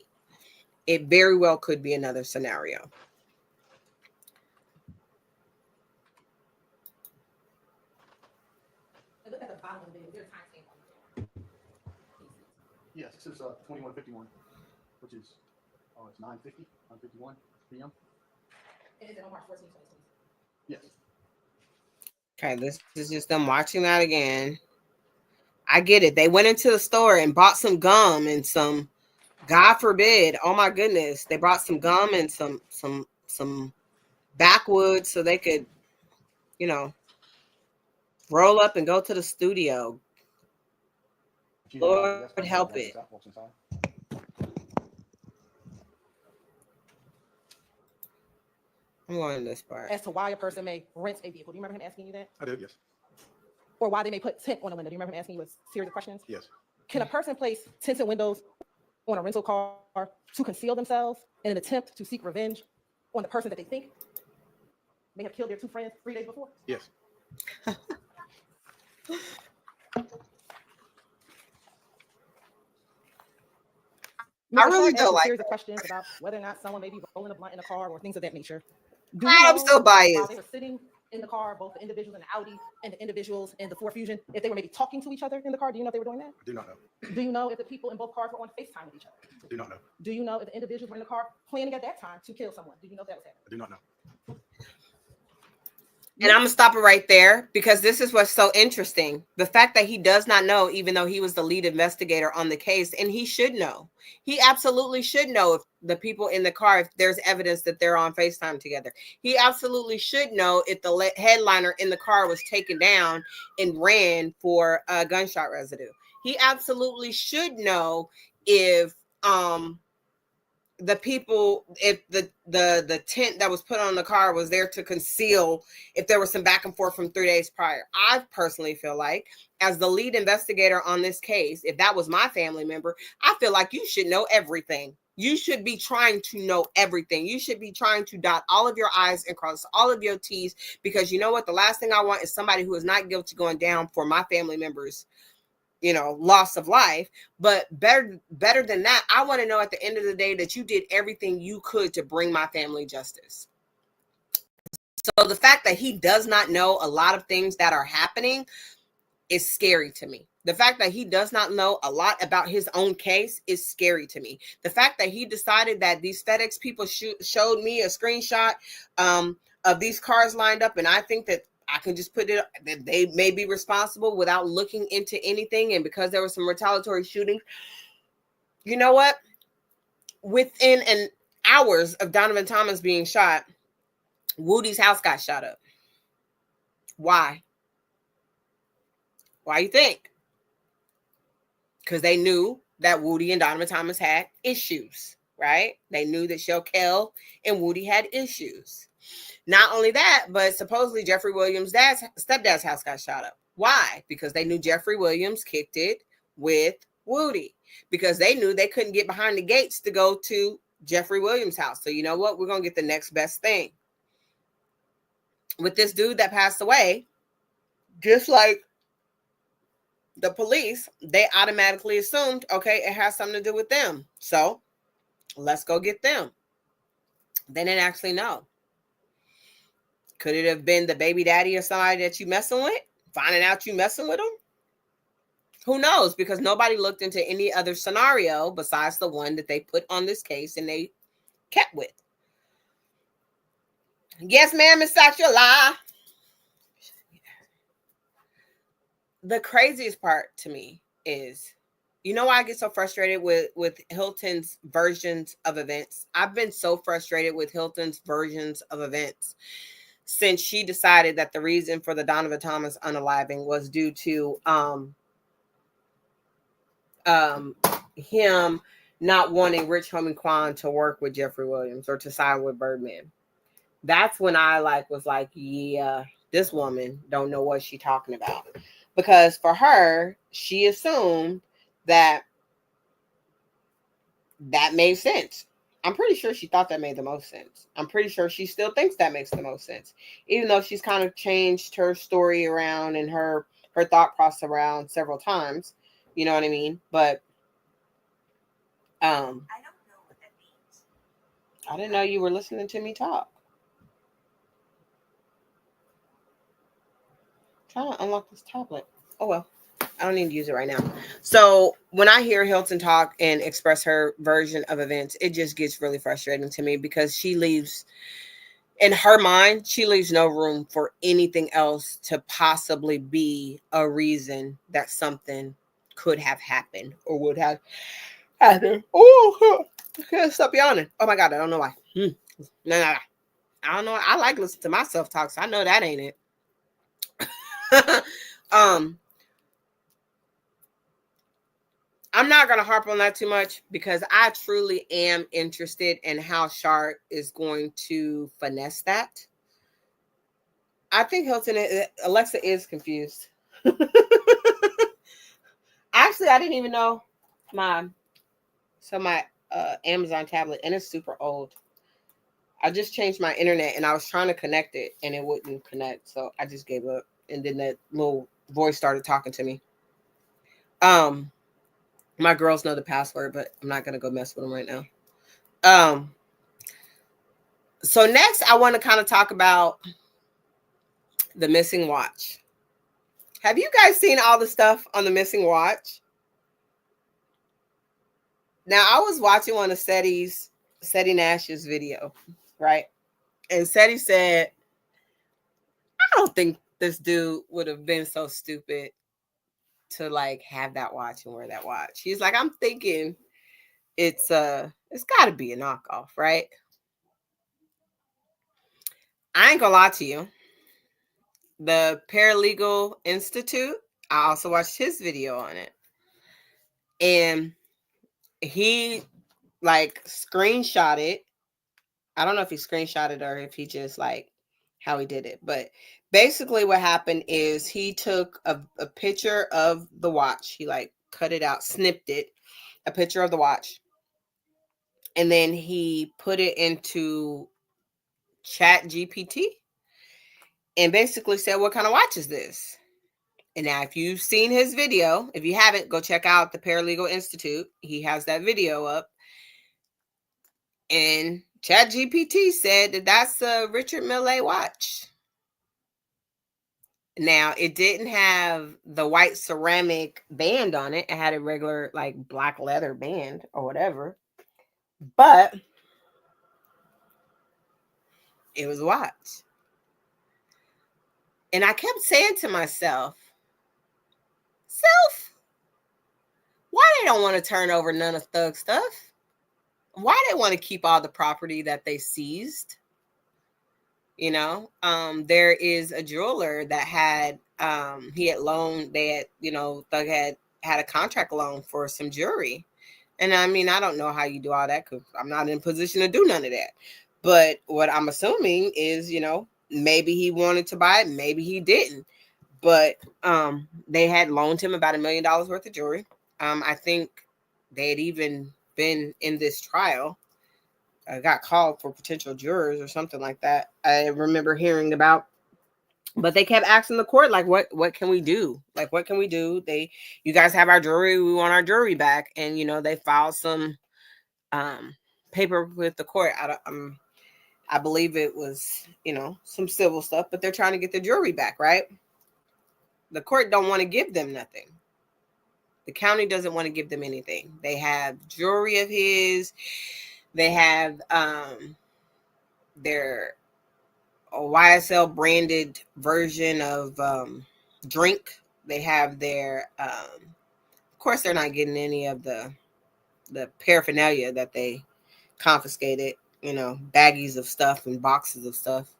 It very well could be another scenario. Yes, this is 21:51, which is it's 9:50, 9:51 p.m. And is it on March 14th, 2020? Yes. Okay, this is just them watching that again. I get it. They went into the store and bought some gum and some, God forbid, oh my goodness, they brought some gum and some backwoods so they could, roll up and go to the studio. Lord help it. I'm going to this part. As to why a person may rent a vehicle. Do you remember him asking you that? I do, yes. Or why they may put tent on a window. Do you remember him asking you a series of questions? Yes. Can a person place tinted windows on a rental car to conceal themselves in an attempt to seek revenge on the person that they think may have killed their 2 friends 3 days before? Yes. Mr. I Sharp really asked don't a like series of questions about whether or not someone may be rolling a blunt in a car or things of that nature. Do you I'm know still while biased. they were sitting in the car, both the individuals in the Audi and the individuals in the Ford Fusion, if they were maybe talking to each other in the car? Do you know if they were doing that? I do not know. Do you know if the people in both cars were on FaceTime with each other? I do not know. Do you know if the individuals were in the car planning at that time to kill someone? Do you know if that was happening? I do not know. And I'm gonna stop it right there because this is what's so interesting. The fact that he does not know, even though he was the lead investigator on the case, and he should know. He absolutely should know if the people in the car, if there's evidence that they're on FaceTime together. He absolutely should know if the headliner in the car was taken down and ran for gunshot residue. He absolutely should know if the people, if the tent that was put on the car was there to conceal if there was some back and forth from 3 days prior. I personally feel like, as the lead investigator on this case, if that was my family member, I feel like you should know everything. You should be trying to know everything. You should be trying to dot all of your I's and cross all of your T's, because you know what? The last thing I want is somebody who is not guilty going down for my family members, loss of life. But better than that, I want to know at the end of the day that you did everything you could to bring my family justice. So the fact that he does not know a lot of things that are happening is scary to me. The fact that he does not know a lot about his own case is scary to me. The fact that he decided that these FedEx people showed me a screenshot of these cars lined up, and I think that I can just put it that they may be responsible without looking into anything. And because there was some retaliatory shootings, you know what? Within an hours of Donovan Thomas being shot, Woody's house got shot up. Why? Why you think? Because they knew that Woody and Donovan Thomas had issues, right? They knew that Shokel and Woody had issues. Not only that, but supposedly Jeffrey Williams' stepdad's house got shot up. Why? Because they knew Jeffrey Williams kicked it with Woody, because they knew they couldn't get behind the gates to go to Jeffrey Williams' house. So you know what? We're going to get the next best thing. With this dude that passed away, just like the police, they automatically assumed, okay, it has something to do with them. So let's go get them. They didn't actually know. Could it have been the baby daddy or somebody that you messing with? Finding out you messing with them? Who knows? Because nobody looked into any other scenario besides the one that they put on this case and they kept with. Yes, ma'am, Miss Sachala. The craziest part to me is, you know why I get so frustrated with Hilton's versions of events? I've been so frustrated with Hilton's versions of events since she decided that the reason for the Donovan Thomas unaliving was due to him not wanting Rich Homie Quan to work with Jeffrey Williams or to sign with Birdman. That's when I was like, yeah, this woman don't know what she's talking about. Because for her, she assumed that made sense. I'm pretty sure she thought that made the most sense. I'm pretty sure she still thinks that makes the most sense, even though she's kind of changed her story around and her thought process around several times. You know what I mean? But I don't know what that means. I didn't know you were listening to me talk. Trying to unlock this tablet. Oh well. I don't need to use it right now. So when I hear Hilton talk and express her version of events, it just gets really frustrating to me, because she leaves, in her mind, she leaves no room for anything else to possibly be a reason that something could have happened or would have happened. Oh, I can't stop yawning. Oh my God, I don't know why. No. I don't know. I like listening to myself talk, so I know that ain't it. I'm not going to harp on that too much, because I truly am interested in how Sharp is going to finesse that. I think Alexa is confused. I Actually, I didn't even know my Amazon tablet, and it's super old. I just changed my internet and I was trying to connect it and it wouldn't connect. So I just gave up. And then that little voice started talking to me. My girls know the password, but I'm not gonna go mess with them right now. So next I want to kind of talk about the missing watch. Have you guys seen all the stuff on the missing watch? Now I was watching one of Seti Nash's video, right? And Seti said, I don't think this dude would have been so stupid to like have that watch and wear that watch. He's like, I'm thinking it's got to be a knockoff, right? I ain't gonna lie to you. The Paralegal Institute, I also watched his video on it. And he like screenshotted. I don't know if he screenshotted or if he just like how he did it. But basically what happened is he took a picture of the watch. He like cut it out, snipped it, a picture of the watch. And then he put it into Chat GPT and basically said, what kind of watch is this? And now if you've seen his video, if you haven't, go check out the Paralegal Institute. He has that video up. And Chat GPT said that that's a Richard Mille watch. Now, it didn't have the white ceramic band on it. It had a regular like black leather band or whatever. But it was a watch. And I kept saying to myself, why they don't want to turn over none of Thug stuff? Why they want to keep all the property that they seized? You know, there is a jeweler that had, he had loaned, Thug had a contract loan for some jewelry. And I mean, I don't know how you do all that because I'm not in a position to do none of that. But what I'm assuming is, maybe he wanted to buy it, maybe he didn't. But they had loaned him about $1 million worth of jewelry. I think they had even been in this trial. Got called for potential jurors or something like that. I remember hearing about. But they kept asking the court, like, what can we do? Like, what can we do? You guys have our jewelry. We want our jewelry back. And, they filed some paper with the court. I believe it was, some civil stuff, but they're trying to get the jewelry back, right? The court don't want to give them nothing. The county doesn't want to give them anything. They have jewelry of his. They have their YSL branded version of drink. They have their, of course, they're not getting any of the paraphernalia that they confiscated, baggies of stuff and boxes of stuff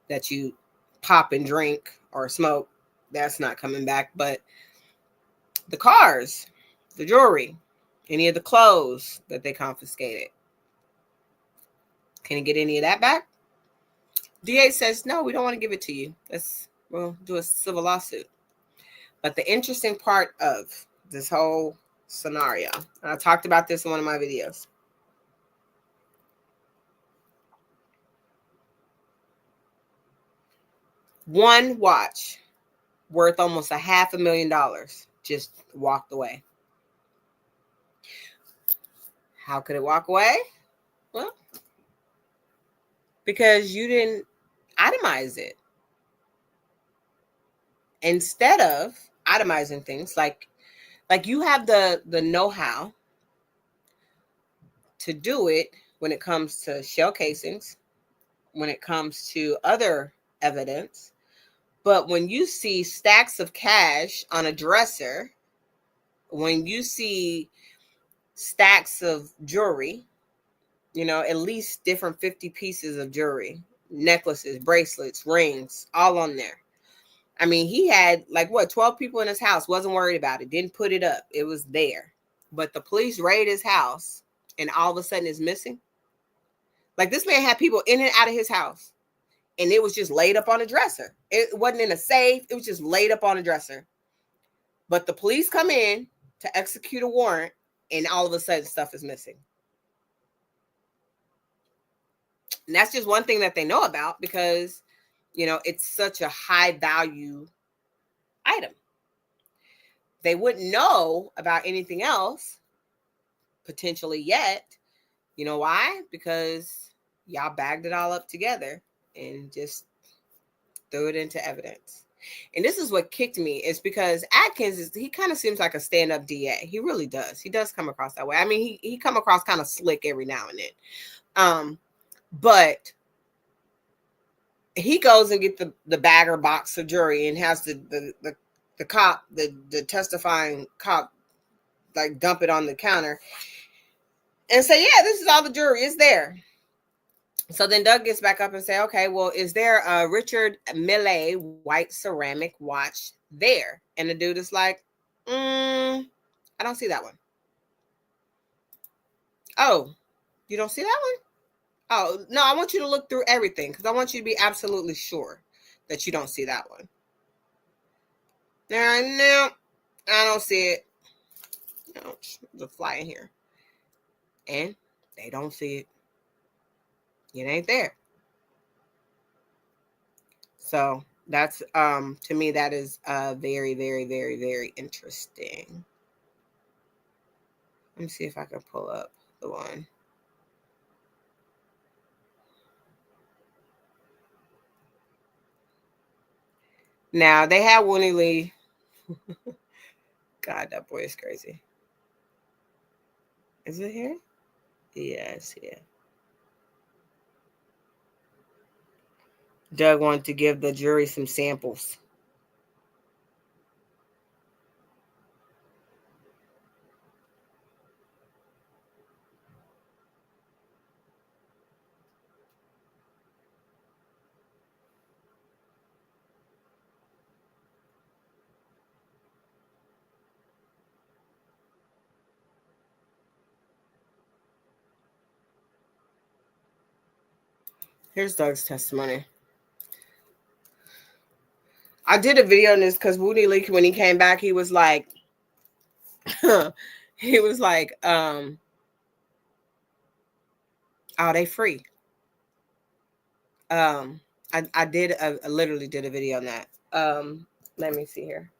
that you pop and drink or smoke. That's not coming back. But the cars, the jewelry, any of the clothes that they confiscated, can you get any of that back? DA says, no, we don't want to give it to you. We'll do a civil lawsuit. But the interesting part of this whole scenario, and I talked about this in one of my videos. One watch worth almost $500,000 just walked away. How could it walk away? Well, because you didn't itemize it. Instead of itemizing things, like you have the know-how to do it when it comes to shell casings, when it comes to other evidence. But when you see stacks of cash on a dresser, when you see stacks of jewelry, at least different 50 pieces of jewelry, necklaces, bracelets, rings, all on there. I mean, he had 12 people in his house, wasn't worried about it, didn't put it up. It was there. But the police raid his house and all of a sudden it's missing. Like, this man had people in and out of his house and it was just laid up on a dresser. It wasn't in a safe. It was just laid up on a dresser. But the police come in to execute a warrant, and all of a sudden stuff is missing. And that's just one thing that they know about because, you know, it's such a high value item. They wouldn't know about anything else potentially yet. You know why? Because y'all bagged it all up together and just threw it into evidence. And this is what kicked me, is because Atkins he kind of seems like a stand-up DA. He really does. He does come across that way. I mean, he come across kind of slick every now and then. But he goes and get the bagger box of jury and has the cop, the testifying cop, like dump it on the counter and say, yeah, this is all the jury is there. So then Doug gets back up and say, okay, well, is there a Richard Mille white ceramic watch there? And the dude is like, I don't see that one. Oh, you don't see that one? Oh, no, I want you to look through everything because I want you to be absolutely sure that you don't see that one. No, I don't see it. No, there's a fly in here. And they don't see it. It ain't there. So that's to me that is very, very, very, very interesting. Let me see if I can pull up the one. Now they had Winnie Lee. God, that boy is crazy. Is it here? Yeah, it's here. Doug wanted to give the jury some samples. Here's Doug's testimony. I did a video on this because Woody Lee, when he came back, he was like, oh, they free. I literally did a video on that. Let me see here.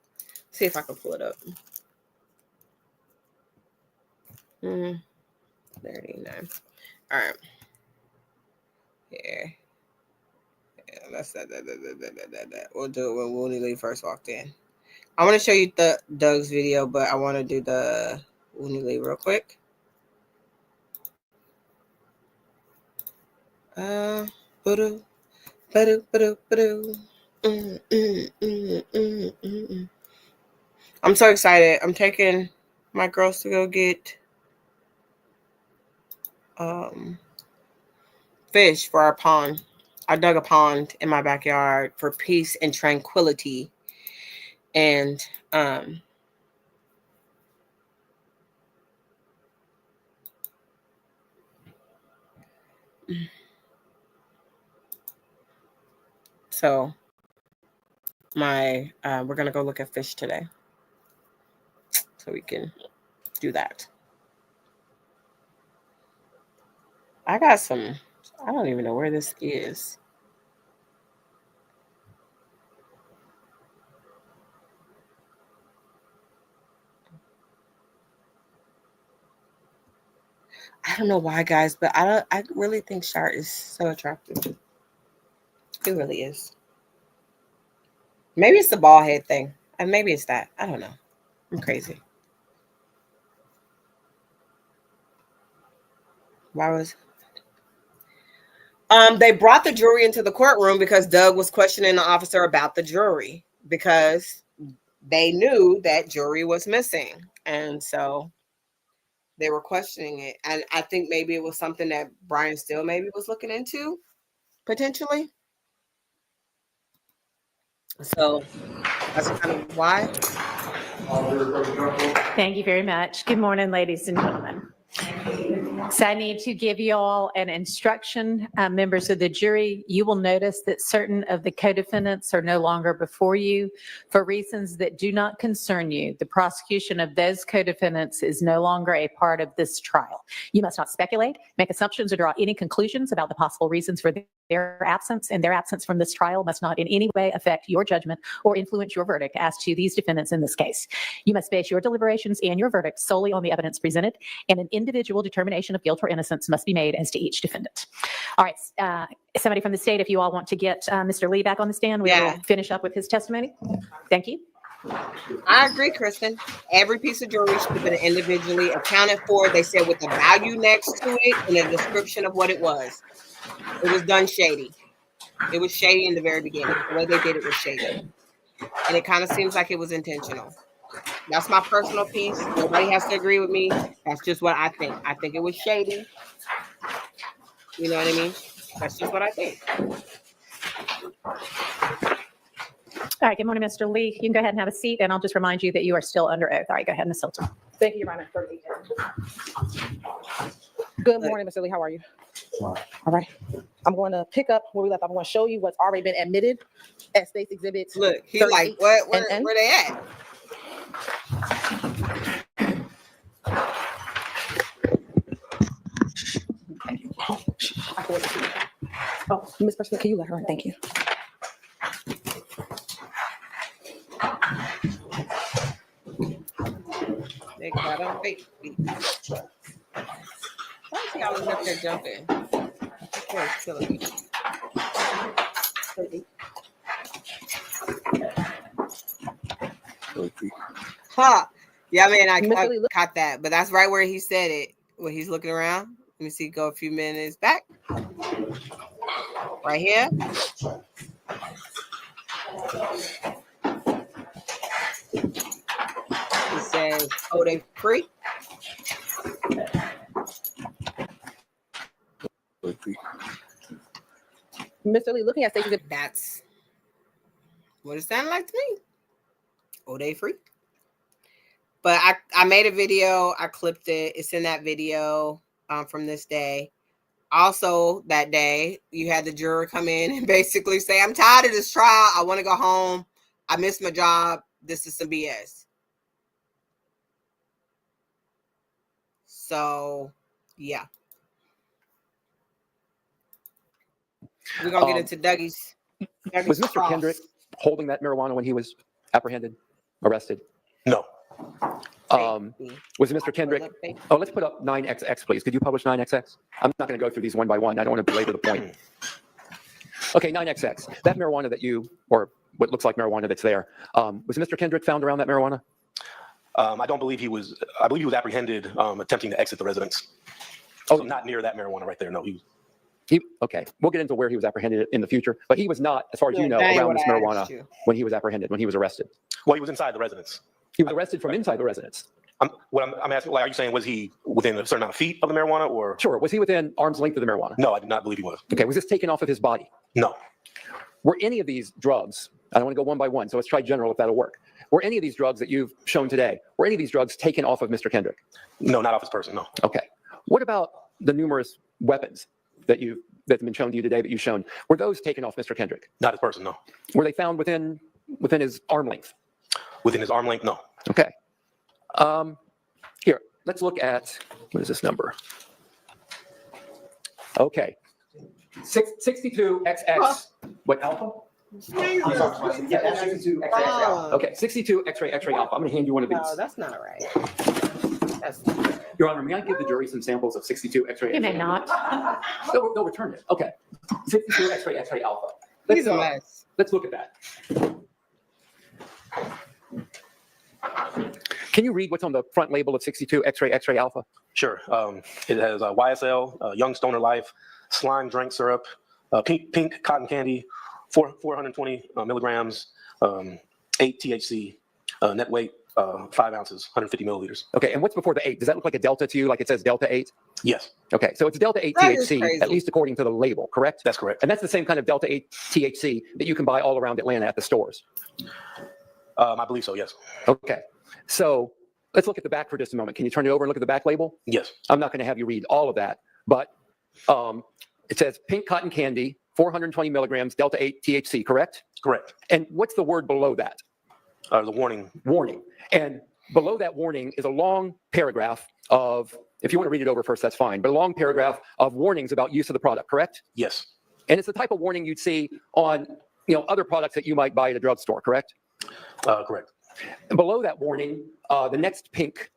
See if I can pull it up. 39. All right. Here. Yeah, that's that. We'll do it when Woody Lee first walked in. I want to show you the Doug's video, but I want to do the Woody Lee real quick. I'm so excited. I'm taking my girls to go get fish for our pond. I dug a pond in my backyard for peace and tranquility. And so we're gonna go look at fish today. So we can do that. I got some, I don't even know where this is. I don't know why, guys, but I really think Shart is so attractive. It really is. Maybe it's the bald head thing. And maybe it's that. I don't know. I'm crazy. Why was they brought the jury into the courtroom because Doug was questioning the officer about the jury because they knew that jury was missing. And so they were questioning it. And I think maybe it was something that Brian Steele maybe was looking into potentially. So that's kind of why. Thank you very much. Good morning, ladies and gentlemen. So I need to give you all an instruction, members of the jury. You will notice that certain of the co-defendants are no longer before you for reasons that do not concern you. The prosecution of those co-defendants is no longer a part of this trial. You must not speculate, make assumptions, or draw any conclusions about the possible reasons for their absence, and their absence from this trial must not in any way affect your judgment or influence your verdict as to these defendants in this case. You must base your deliberations and your verdict solely on the evidence presented, and an individual determination of guilt or innocence must be made as to each defendant. All right, somebody from the state, if you all want to get Mr. Lee back on the stand, we will finish up with his testimony. Thank you. I agree, Kristen. Every piece of jewelry should have been individually accounted for. They said with a value next to it and a description of what it was. It was done shady. It was shady in the very beginning. The way they did it was shady. And it kind of seems like it was intentional. That's my personal piece. Nobody has to agree with me. That's just what I think. I think it was shady. You know what I mean? That's just what I think. All right, good morning, Mr. Lee. You can go ahead and have a seat, and I'll just remind you that you are still under oath. All right, go ahead, Ms. Hilton. Thank you, Your Honor. Good morning, Mr. Lee. How are you? All right. I'm going to pick up where we left. I'm going to show you what's already been admitted as State's Exhibits. Look, he's like, what? Where they at? Oh, Ms. President, can you let her in? Thank you. They got on fake feet. Why is he always up there jumping? That's killing me. Huh. Yeah, man, I caught that. But that's right where he said it. When he's looking around. Let me see, go a few minutes back. Right here. It says, oh, they free. Mr. Lee, looking at State's Exhibit. That's what it sounded like to me. Oh, they free. But I made a video. I clipped it. It's in that video from this day. Also, that day, you had the juror come in and basically say, I'm tired of this trial. I want to go home. I missed my job. This is some BS. So, yeah. We're going to get into Dougie's Was Mr. Kendrick holding that marijuana when he was apprehended, arrested? No. Was Mr. Kendrick? Oh, let's put up 9XX, please. Could you publish 9XX? I'm not going to go through these one by one. I don't want to belabor the point. Okay, 9XX. That marijuana that you, or what looks like marijuana that's there, was Mr. Kendrick found around that marijuana? I don't believe he was. I believe he was apprehended attempting to exit the residence. Oh, so not near that marijuana right there. No, okay, we'll get into where he was apprehended in the future, but he was not, as far as you know, around this marijuana when he was apprehended, when he was arrested. Well, he was inside the residence. He was arrested from inside the residence. I'm asking, like, are you saying, was he within a certain amount of feet of the marijuana, or? Sure. Was he within arm's length of the marijuana? No, I do not believe he was. Okay. Was this taken off of his body? No. Were any of these drugs, I don't want to go one by one, so let's try general if that'll work. Were any of these drugs that you've shown today, were any of these drugs taken off of Mr. Kendrick? No, not off his person, no. Okay. What about the numerous weapons that's been shown to you today that you've shown? Were those taken off Mr. Kendrick? Not his person, no. Were they found within his arm length? Within his arm length, no. Okay. Here, let's look at, what is this number? Okay. 62XX, what, alpha? Yeah, 62 X-ray alpha. Okay, 62 X-ray alpha. I'm going to hand you one of these. No, that's not right. Your Honor, may I give the jury some samples of 62 X-ray? You may not. They'll return it. Okay. 62 X-ray alpha. He's a mess. Let's look at that. Can you read what's on the front label of 62 X-ray alpha? Sure. It has YSL, Young Stoner Life, slime drink syrup, pink cotton candy, 420 milligrams, 8 THC, net weight 5 ounces, 150 milliliters. Okay, and what's before the 8? Does that look like a delta to you, like it says delta 8? Yes. Okay, so it's delta 8 That is THC, crazy. at least according to the label, correct? That's correct. And that's the same kind of delta 8 THC that you can buy all around Atlanta at the stores. I believe so, yes. Okay, so let's look at the back for just a moment. Can you turn it over and look at the back label? Yes. I'm not going to have you read all of that, but it says pink cotton candy, 420 milligrams, Delta 8 THC, correct? Correct. And what's the word below that? The warning. Warning. And below that warning is a long paragraph of, if you want to read it over first, that's fine, but a long paragraph of warnings about use of the product, correct? Yes. And it's the type of warning you'd see on, other products that you might buy at a drugstore, correct? Correct. And below that warning, the next pink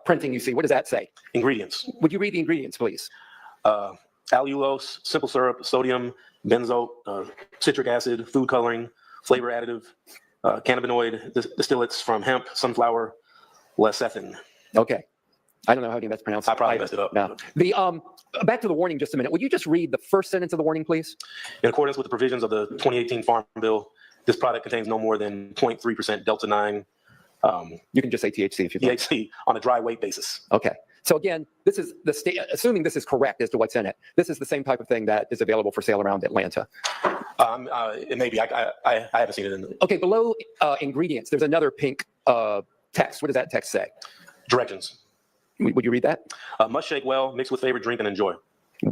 printing you see, what does that say? Ingredients. Would you read the ingredients, please? Allulose, simple syrup, sodium, benzoate, citric acid, food coloring, flavor additive, cannabinoid distillates from hemp, sunflower, lecithin. Okay. I don't know how that's pronounced. I probably messed it up. No. The back to the warning just a minute. Would you just read the first sentence of the warning, please? In accordance with the provisions of the 2018 Farm Bill, this product contains no more than 0.3% Delta 9 You can just say THC if you like. THC on a dry weight basis. Okay. So again, this is the state, assuming this is correct as to what's in it, this is the same type of thing that is available for sale around Atlanta. It may be. I haven't seen it in the Okay, below ingredients, there's another pink text. What does that text say? directions. Would you read that? Must shake well, mix with favorite drink, and enjoy.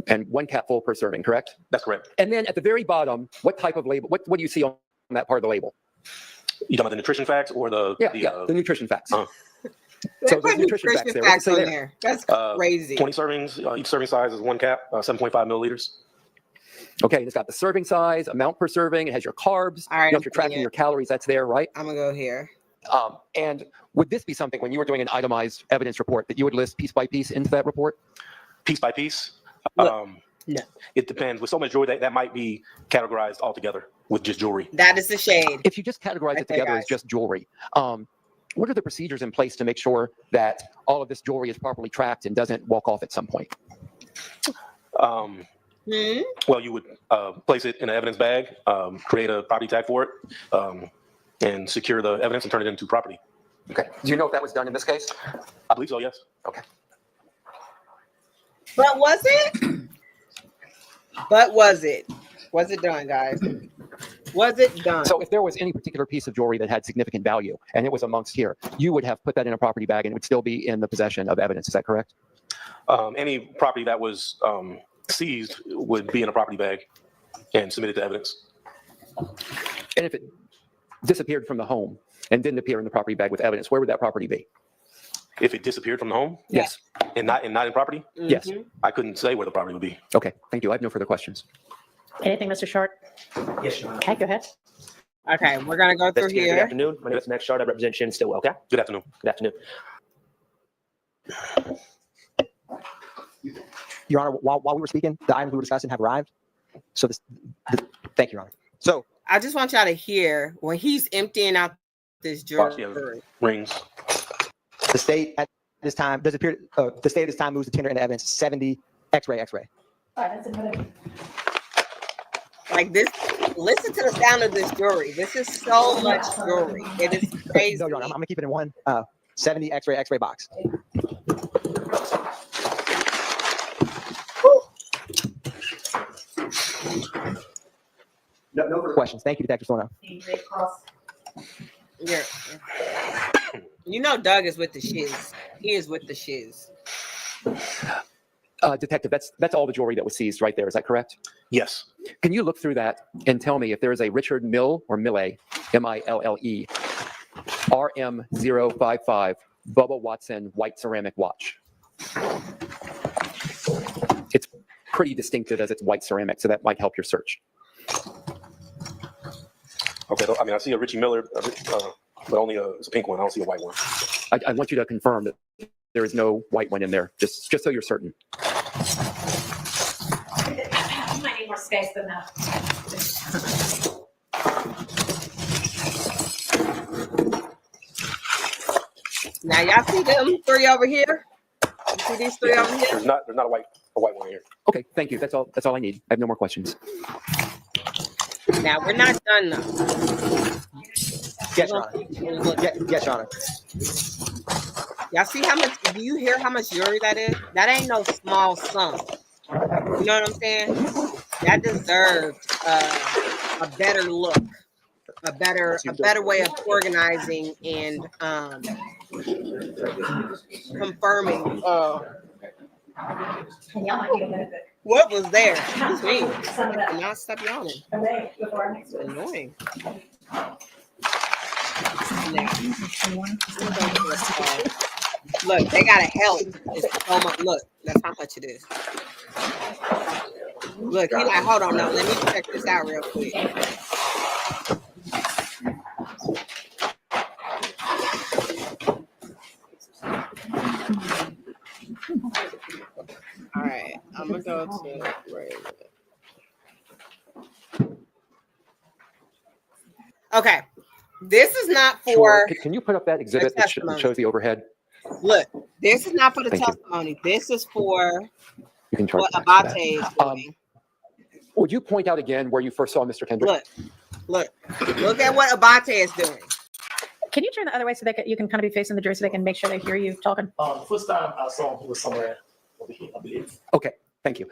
And 1 capful per serving, correct? That's correct. And then at the very bottom, what type of label, what do you see on that part of the label? You talking about the nutrition facts or the the nutrition facts. uh, So there's nutrition facts there. What's it say on there? there. That's crazy. 20 servings. Each serving size is 1 cap, 7.5 milliliters. Okay, it's got the serving size, amount per serving. It has your carbs. All right, If you're tracking your calories, that's there, right? I'm gonna go here. And would this be something when you were doing an itemized evidence report that you would list piece by piece into that report? Piece by piece. No. It depends. With so much jewelry, that might be categorized altogether with just jewelry. That is the shade. If you just categorize it together as just jewelry, what are the procedures in place to make sure that all of this jewelry is properly tracked and doesn't walk off at some point? Well, you would place it in an evidence bag, create a property tag for it, and secure the evidence and turn it into property. Okay. Do you know if that was done in this case? I believe so, yes. Okay. But was it? But was it? Was it done, guys? Was it done? So if there was any particular piece of jewelry that had significant value and it was amongst here, you would have put that in a property bag and it would still be in the possession of evidence. Is that correct? Any property that was seized would be in a property bag and submitted to evidence. And if it disappeared from the home and didn't appear in the property bag with evidence, where would that property be? If it disappeared from the home Yes. and not in property, Yes. I couldn't say where the property would be. Okay. Thank you. I have no further questions. Anything, Mr. Short? Yes, Your Honor. Okay, go ahead. Okay, we're gonna go through Investigator, Good here. afternoon. My name is Max Shard. I represent Shannon Stillwell. Okay. Good afternoon. Good afternoon. Your Honor, while we were speaking, the items we were discussing have arrived. So thank you, Your Honor. So I just want y'all to hear when he's emptying out this jewelry. Rings. the state at this time does appear. The state at this time moves to tender into evidence 70 X-ray. Like this, listen to the sound of this jewelry. This is so much jewelry. It is crazy. No, Your Honor, I'm gonna keep it in one 70 X-ray box. No further questions. Thank you, Detective Sorno. Yeah. You know Doug is with the shiz. He is with the shiz. Detective, that's all the jewelry that was seized right there. Is that correct? Yes. Can you look through that and tell me if there is a Richard Mill or Mille, M-I-L-L-E, RM055 Bubba Watson white ceramic watch? It's pretty distinctive as it's white ceramic, so that might help your search. Okay. I mean, I see a Richie Miller, but only it's a pink one. I don't see a white one. I want you to confirm that there is no white one in there, just so you're certain. You might need more space than that. Now y'all see them 3 over here? You see these 3 over here? There's not a white one here. Okay, thank you. That's all I need. I have no more questions. Now we're not done though. Yes, Your Honor. Yes, Your Honor. Y'all see how much? Do you hear how much jewelry that is? That ain't no small sum. You know what I'm saying? That deserved a better look. a better way of organizing and confirming what was there. Excuse me. I cannot stop yawning. It's annoying. Look, they gotta help. It's so much. Look, that's how much it is. Look, he like, hold on, no, let me check this out real quick. All right, I'm gonna go to where is it? Okay, this is not for. Sure. Can you put up that exhibit that shows the overhead? Look, this is not for the Thank you. testimony. This is for You can charge what tax for that. Abate is doing. Would you point out again where you first saw Mr. Kendrick? Look at what Abate is doing. Can you turn the other way so that you can kind of be facing the jury so they can make sure they hear you talking? First time I saw him was somewhere over here, I believe. Okay, thank you.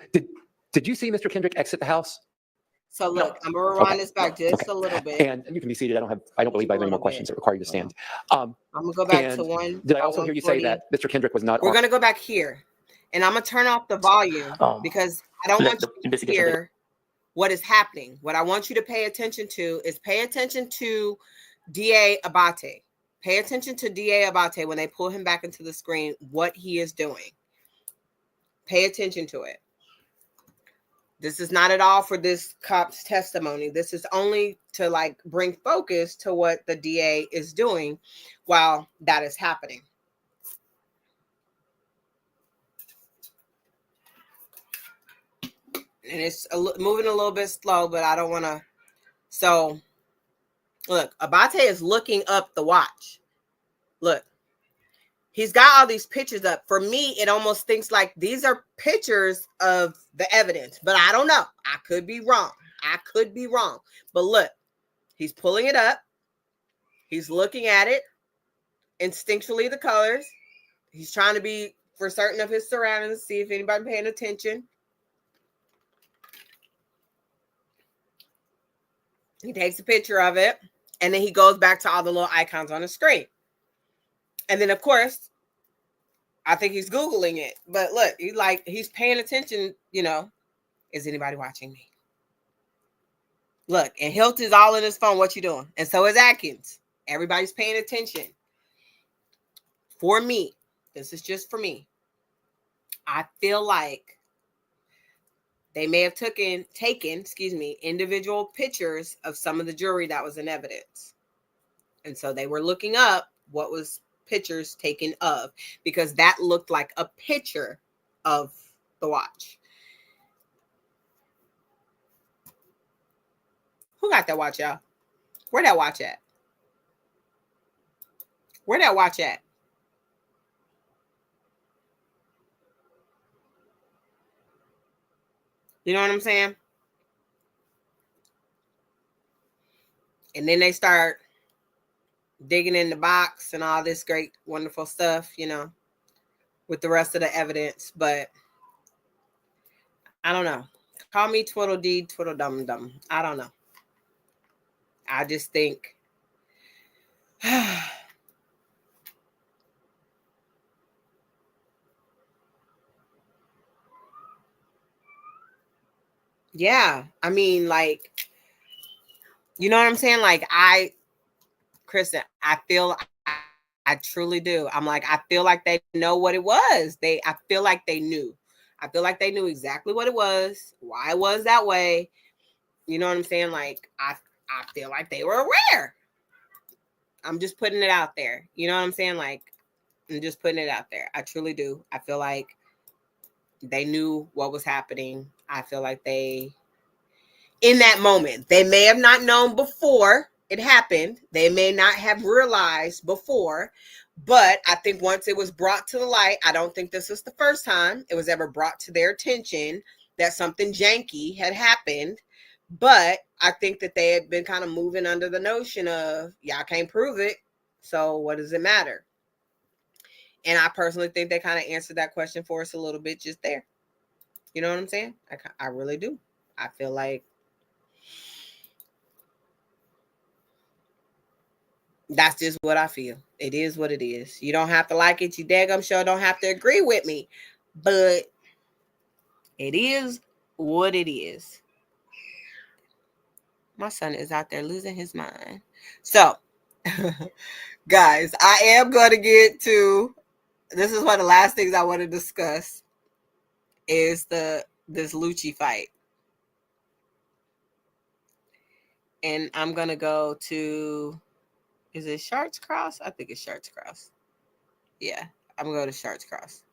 Did you see Mr. Kendrick exit the house? So look, I'm gonna rewind this back just a little bit. And you can be seated. I don't believe I have any more questions that require you to stand. I'm gonna go back to one. Did I also hear you say that Mr. Kendrick was not? We're gonna go back here, and I'm gonna turn off the volume because I don't want you to hear what is happening. What I want you to pay attention to is pay attention to DA Abate. Pay attention to DA Abate when they pull him back into the screen, what he is doing. Pay attention to it. This is not at all for this cop's testimony. This is only to like bring focus to what the DA is doing while that is happening. And it's moving a little bit slow, but I don't want to. So look, Abate is looking up the watch. Look, he's got all these pictures up. For me, it almost thinks like these are pictures of the evidence, but I don't know. I could be wrong. But look, he's pulling it up. He's looking at it instinctually, the colors. He's trying to be for certain of his surroundings, see if anybody paying attention. He takes a picture of it, and then he goes back to all the little icons on the screen. And then, of course, I think he's Googling it. But look, he's paying attention, is anybody watching me? Look, and Hilt is all in his phone. What you doing? And so is Atkins. Everybody's paying attention. For me, this is just for me. I feel like they may have taken, individual pictures of some of the jury that was in evidence. And so they were looking up what was pictures taken of, because that looked like a picture of the watch. Who got that watch, y'all? Where that watch at? Where that watch at? You know what I'm saying? And then they start digging in the box and all this great, wonderful stuff, with the rest of the evidence. But I don't know. Call me twiddle-dee, twiddle-dum-dum. I don't know. I just think yeah, I mean, like, you know what I'm saying? Like, Kristen, I truly do. I'm like, I feel like they know what it was. I feel like they knew. I feel like they knew exactly what it was, why it was that way. You know what I'm saying? Like, I feel like they were aware. I'm just putting it out there. You know what I'm saying? Like, I'm just putting it out there. I truly do. I feel like they knew what was happening. I feel like in that moment, they may have not known before it happened. They may not have realized before, but I think once it was brought to the light, I don't think this was the first time it was ever brought to their attention that something janky had happened. But I think that they had been kind of moving under the notion of, y'all can't prove it, so what does it matter? And I personally think they kind of answered that question for us a little bit just there. You know what I'm saying? I really do. I feel like That's just what I feel. It is what it is. You don't have to like it. You daggum sure don't have to agree with me. But it is what it is. My son is out there losing his mind. So, guys, I am going to get to, this is one of the last things I want to discuss is this Lucci fight. And I'm going to go to, is it Sharks Cross? I think it's Sharks Cross. Yeah, I'm going to go to Sharks Cross.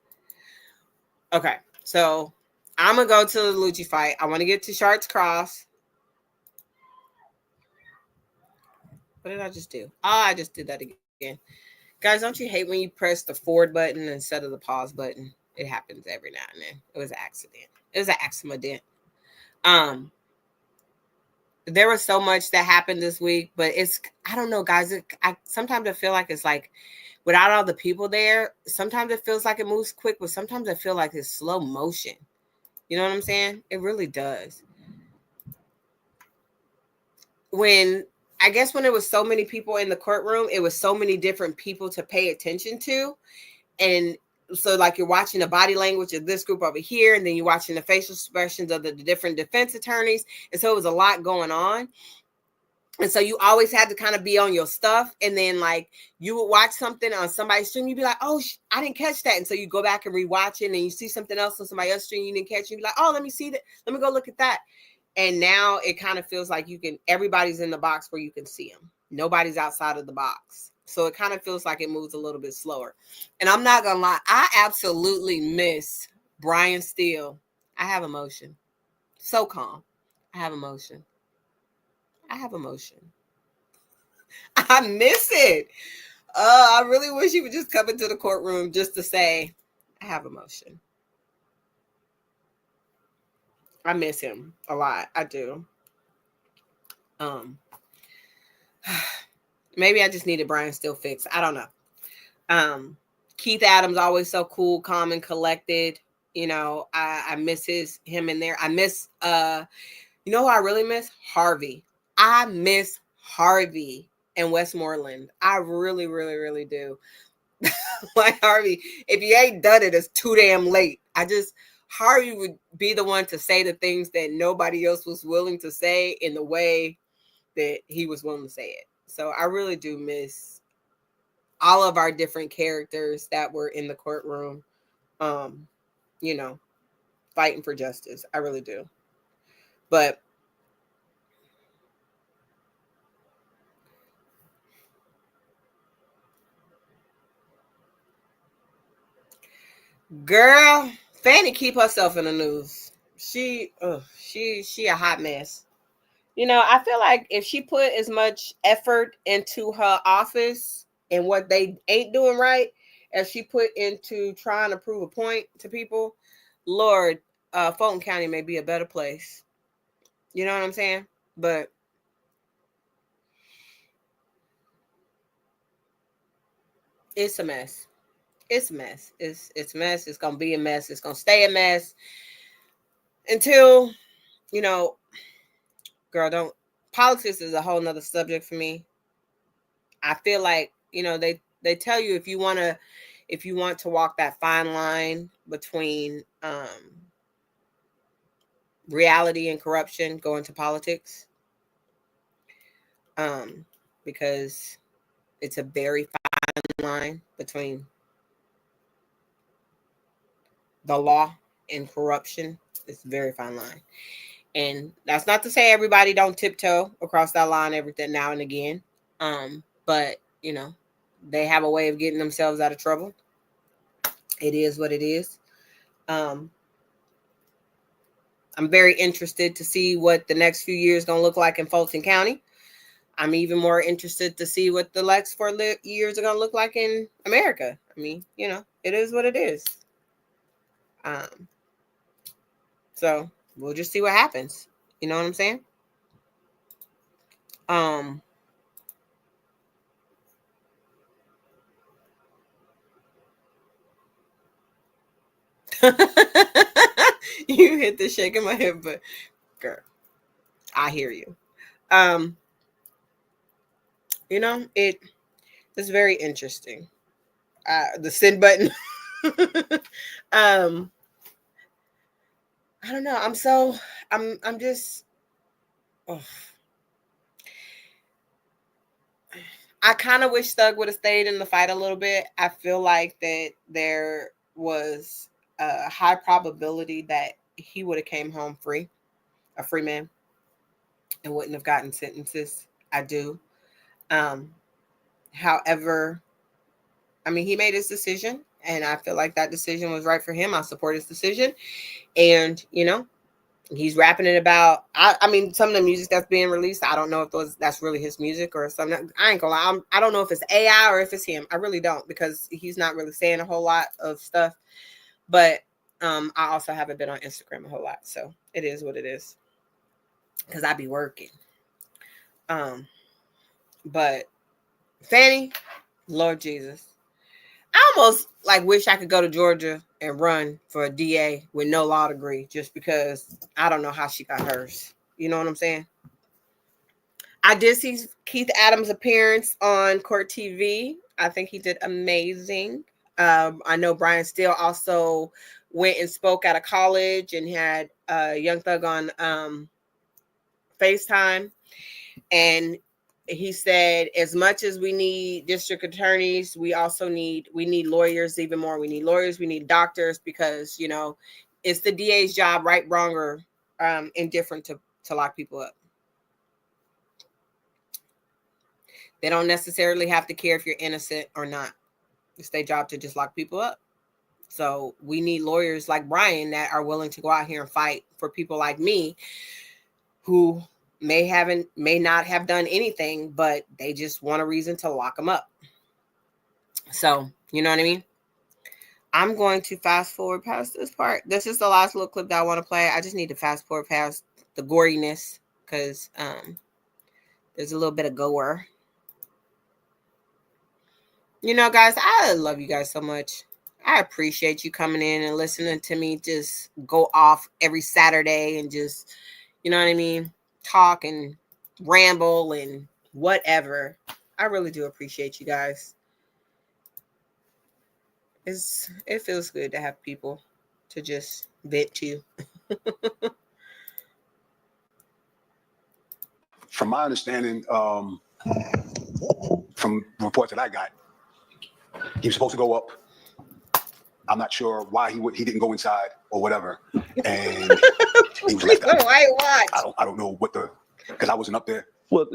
Okay, so I'm going to go to the Lucci fight. I want to get to Sharks Cross. What did I just do? I just did that again. Guys, don't you hate when you press the forward button instead of the pause button? It happens every now and then. It was an accident. It was an accident. There was so much that happened this week, but I don't know, guys. Sometimes I feel like it's like without all the people there, sometimes it feels like it moves quick, but sometimes I feel like it's slow motion. You know what I'm saying? It really does. I guess when it was so many people in the courtroom, it was so many different people to pay attention to. And so like you're watching the body language of this group over here, and then you're watching the facial expressions of the different defense attorneys. And so it was a lot going on. And so you always had to kind of be on your stuff. And then like you would watch something on somebody's stream, you'd be like, oh, I didn't catch that. And so you go back and rewatch it, and you see something else on somebody else's stream you didn't catch. You'd be like, oh, let me see that. Let me go look at that. And now it kind of feels like everybody's in the box where you can see them. Nobody's outside of the box. So it kind of feels like it moves a little bit slower. And I'm not going to lie, I absolutely miss Brian Steele. I have emotion. So calm. I have emotion. I miss it. I really wish he would just come into the courtroom just to say, I have emotion. I miss him a lot. I do. Maybe I just needed Brian Steele fixed. I don't know. Keith Adams always so cool, calm, and collected. You know, I miss him in there. I miss you know who I really miss? Harvey. I miss Harvey and Westmoreland. I really, really, really do. Like Harvey, if you ain't done it, it's too damn late. Harvey would be the one to say the things that nobody else was willing to say in the way that he was willing to say it. So I really do miss all of our different characters that were in the courtroom, you know, fighting for justice. I really do. But girl, Fanny keep herself in the news. She a hot mess. You know, I feel like if she put as much effort into her office and what they ain't doing right as she put into trying to prove a point to people, Lord, Fulton County may be a better place. You know what I'm saying? But it's a mess. It's a mess. It's a mess. It's gonna be a mess. It's gonna stay a mess until, you know, girl, politics is a whole nother subject for me. I feel like, you know, they tell you if you want to walk that fine line between reality and corruption, go into politics. Because it's a very fine line between the law and corruption. It's a very fine line. And that's not to say everybody don't tiptoe across that line every now and again. But, you know, they have a way of getting themselves out of trouble. It is what it is. I'm very interested to see what the next few years going to look like in Fulton County. I'm even more interested to see what the next 4 years are going to look like in America. I mean, you know, it is what it is. So we'll just see what happens. You know what I'm saying? You hit the shake in my head, but girl, I hear you. You know, It's very interesting. The send button. I don't know. I'm just. Oh. I kind of wish Thug would have stayed in the fight a little bit. I feel like that there was a high probability that he would have came home free, a free man, and wouldn't have gotten sentences. I do. However, I mean, he made his decision, and I feel like that decision was right for him. I support his decision, and he's rapping it about. I mean, some of the music that's being released, I don't know if that's really his music or something. I ain't gonna lie. I don't know if it's AI or if it's him. I really don't, because he's not really saying a whole lot of stuff. But I also haven't been on Instagram a whole lot, so it is what it is. Because I be working. But Fanny, Lord Jesus, I almost wish I could go to Georgia and run for a DA with no law degree, just because I don't know how she got hers. You know what I'm saying? I did see Keith Adams' appearance on Court TV. I think he did amazing. I know Brian Steele also went and spoke at a college and had Young Thug on FaceTime. And he said, as much as we need district attorneys, we also need lawyers even more. We need lawyers, we need doctors, because it's the DA's job, right, wrong, or indifferent, to lock people up. They don't necessarily have to care if you're innocent or not. It's their job to just lock people up. So we need lawyers like Brian that are willing to go out here and fight for people like me, who may not have done anything, but they just want a reason to lock them up. So, you know what I mean? I'm going to fast forward past this part. This is the last little clip that I want to play. I just need to fast forward past the goriness, because there's a little bit of gore. Guys, I love you guys so much. I appreciate you coming in and listening to me just go off every Saturday and just, you know what I mean, talk and ramble and whatever. I really do appreciate you guys. It feels good to have people to just vent to. From my understanding, from reports that I got, he was supposed to go up. I'm not sure why he didn't go inside or whatever, and he was left out. I don't know because I wasn't up there. Well,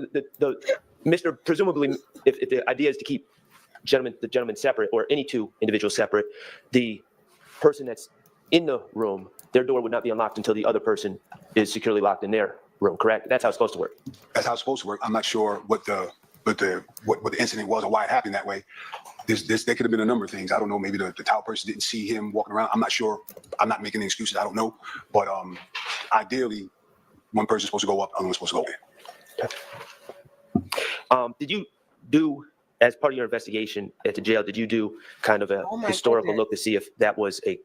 Mr. Presumably, if the idea is to keep the gentleman separate, or any two individuals separate, the person that's in the room, their door would not be unlocked until the other person is securely locked in their room. Correct? That's how it's supposed to work. That's how it's supposed to work. I'm not sure what the incident was or why it happened that way. There could have been a number of things. I don't know. Maybe the towel person didn't see him walking around. I'm not sure. I'm not making any excuses. I don't know. But ideally, one person's supposed to go up, other one's supposed to go in. Did you do, as part of your investigation at the jail, did you do kind of a historical look to see if that was a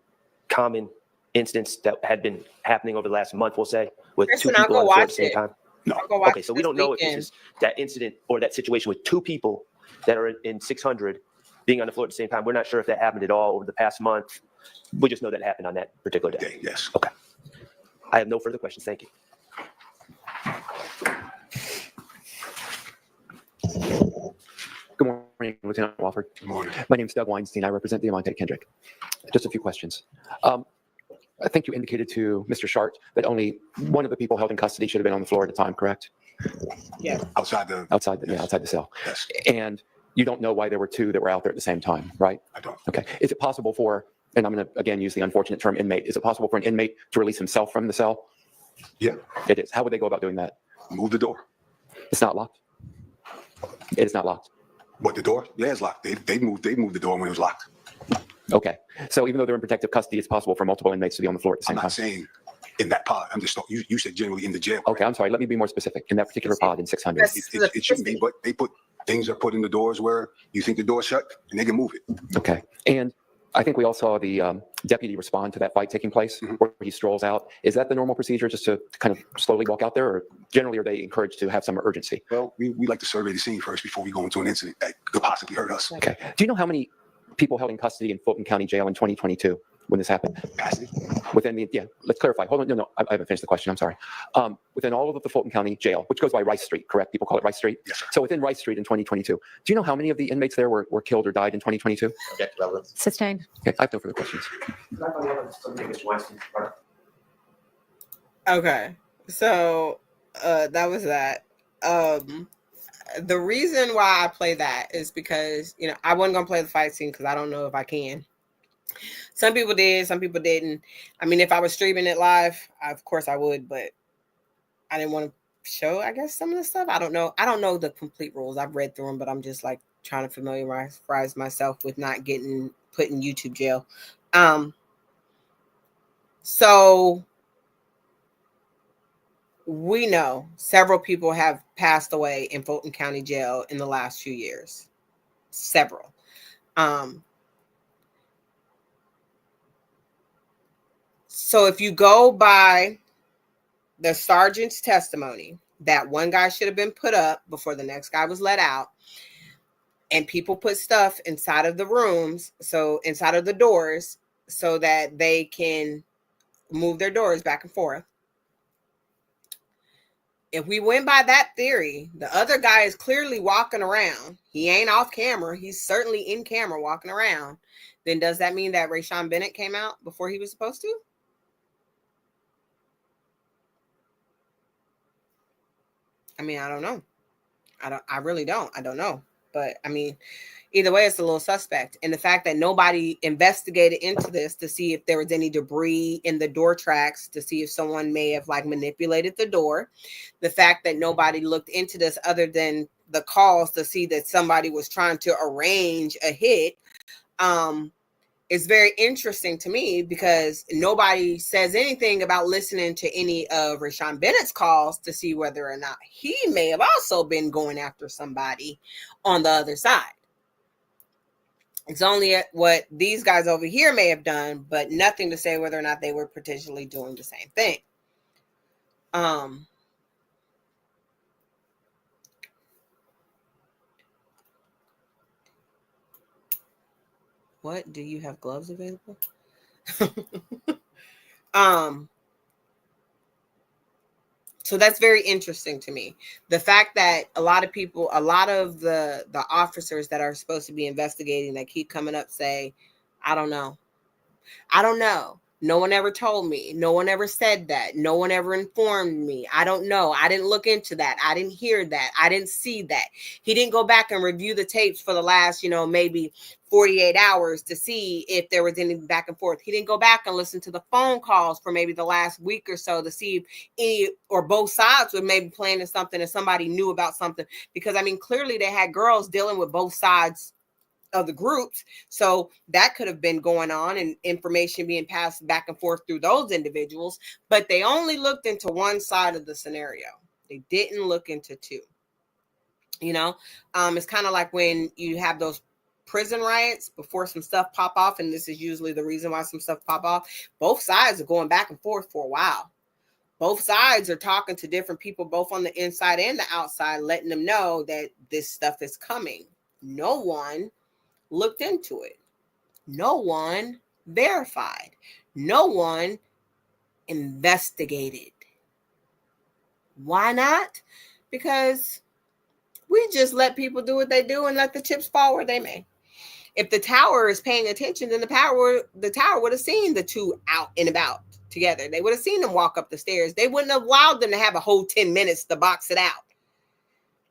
common instance that had been happening over the last month, we'll say, with two people on the floor at the same time? No. Okay, so we don't know if this is that incident or that situation with two people that are in 600 being on the floor at the same time. We're not sure if that happened at all over the past month. We just know that it happened on that particular day. Okay, yes. Okay. I have no further questions. Thank you. Good morning, Lieutenant Wofford. Good morning. My name is Doug Weinstein. I represent the Amante Kendrick. Just a few questions. I think you indicated to Mr. Shart that only one of the people held in custody should have been on the floor at the time, correct? Yeah. Outside the cell. Yes. And you don't know why there were two that were out there at the same time, right? I don't. Okay. Is it possible for, and I'm going to again use the unfortunate term inmate, is it possible for an inmate to release himself from the cell? Yeah. It is. How would they go about doing that? Move the door. It's not locked. It is not locked. What, the door? Yeah, it's locked. They moved the door when it was locked. Okay. So even though they're in protective custody, it's possible for multiple inmates to be on the floor at the same I'm time. not saying in that pod. I'm just you said generally in the jail. Okay, I'm sorry. Let me be more specific. In that particular pod in 600. It shouldn't be, but things are put in the doors where you think the door's shut and they can move it. Okay. And I think we all saw the deputy respond to that fight taking place, where he strolls out. Is that the normal procedure, just to kind of slowly walk out there, or generally are they encouraged to have some urgency? Well, we like to survey the scene first before we go into an incident that could possibly hurt us. Okay. Do you know how many people held in custody in Fulton County Jail in 2022 when this happened? Capacity? Within the, yeah, let's clarify. Hold on. No, I haven't finished the question. I'm sorry. Within all of the Fulton County Jail, which goes by Rice Street, correct? People call it Rice Street? Yes, sir. So within Rice Street in 2022, do you know how many of the inmates there were killed or died in 2022? Objective evidence. Sustained. Okay, I have no further questions. Okay, so that was that. The reason why I play that is because, you know, I wasn't gonna play the fight scene because I don't know if I can. Some people did, some people didn't. I mean, if I was streaming it live, of course I would, but I didn't want to show, I guess, some of the stuff. I don't know. I don't know the complete rules. I've read through them, but I'm just like trying to familiarize myself with not getting put in YouTube jail. So we know several people have passed away in Fulton County Jail in the last few years. Several. So if you go by the sergeant's testimony, that one guy should have been put up before the next guy was let out, and people put stuff inside of the rooms, so inside of the doors, so that they can move their doors back and forth. If we went by that theory, the other guy is clearly walking around. He ain't off camera. He's certainly in camera walking around. Then does that mean that Rayshawn Bennett came out before he was supposed to? I mean, I don't know. I really don't. I don't know. But I mean, either way, it's a little suspect. And the fact that nobody investigated into this to see if there was any debris in the door tracks, to see if someone may have like manipulated the door. The fact that nobody looked into this other than the calls to see that somebody was trying to arrange a hit. Is very interesting to me, because nobody says anything about listening to any of Rayshawn Bennett's calls to see whether or not he may have also been going after somebody on the other side. It's only what these guys over here may have done, but nothing to say whether or not they were potentially doing the same thing. What, do you have gloves available? So that's very interesting to me. The fact that a lot of people, a lot of the officers that are supposed to be investigating, that keep coming up, say, I don't know. I don't know. No one ever told me. No one ever said that. No one ever informed me. I don't know. I didn't look into that. I didn't hear that. I didn't see that. He didn't go back and review the tapes for the last, maybe 48 hours to see if there was any back and forth. He didn't go back and listen to the phone calls for maybe the last week or so to see if any or both sides were maybe planning something and somebody knew about something. Because, I mean, clearly they had girls dealing with both sides of the groups, so that could have been going on and information being passed back and forth through those individuals, but they only looked into one side of the scenario. They didn't look into two. It's kind of like when you have those prison riots before some stuff pop off, and this is usually the reason why some stuff pop off. Both sides are going back and forth for a while. Both sides are talking to different people, both on the inside and the outside, letting them know that this stuff is coming. No one looked into it. No one verified. No one investigated. Why not? Because we just let people do what they do and let the chips fall where they may. If the tower is paying attention, then the tower would have seen the two out and about together. They would have seen them walk up the stairs. They wouldn't have allowed them to have a whole 10 minutes to box it out.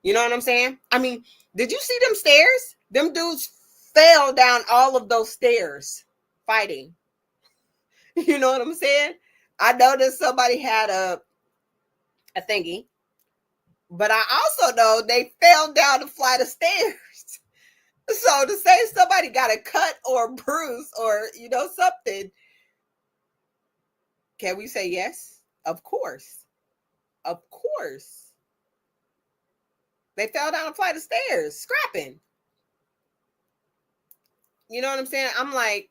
You know what I'm saying? I mean, did you see them stairs? Them dudes fell down all of those stairs fighting. You know what I'm saying? I noticed somebody had a thingy, but I also know they fell down a flight of stairs. So to say somebody got a cut or a bruise or, something, can we say yes? Of course. Of course. They fell down a flight of stairs, scrapping. You know what I'm saying? I'm like,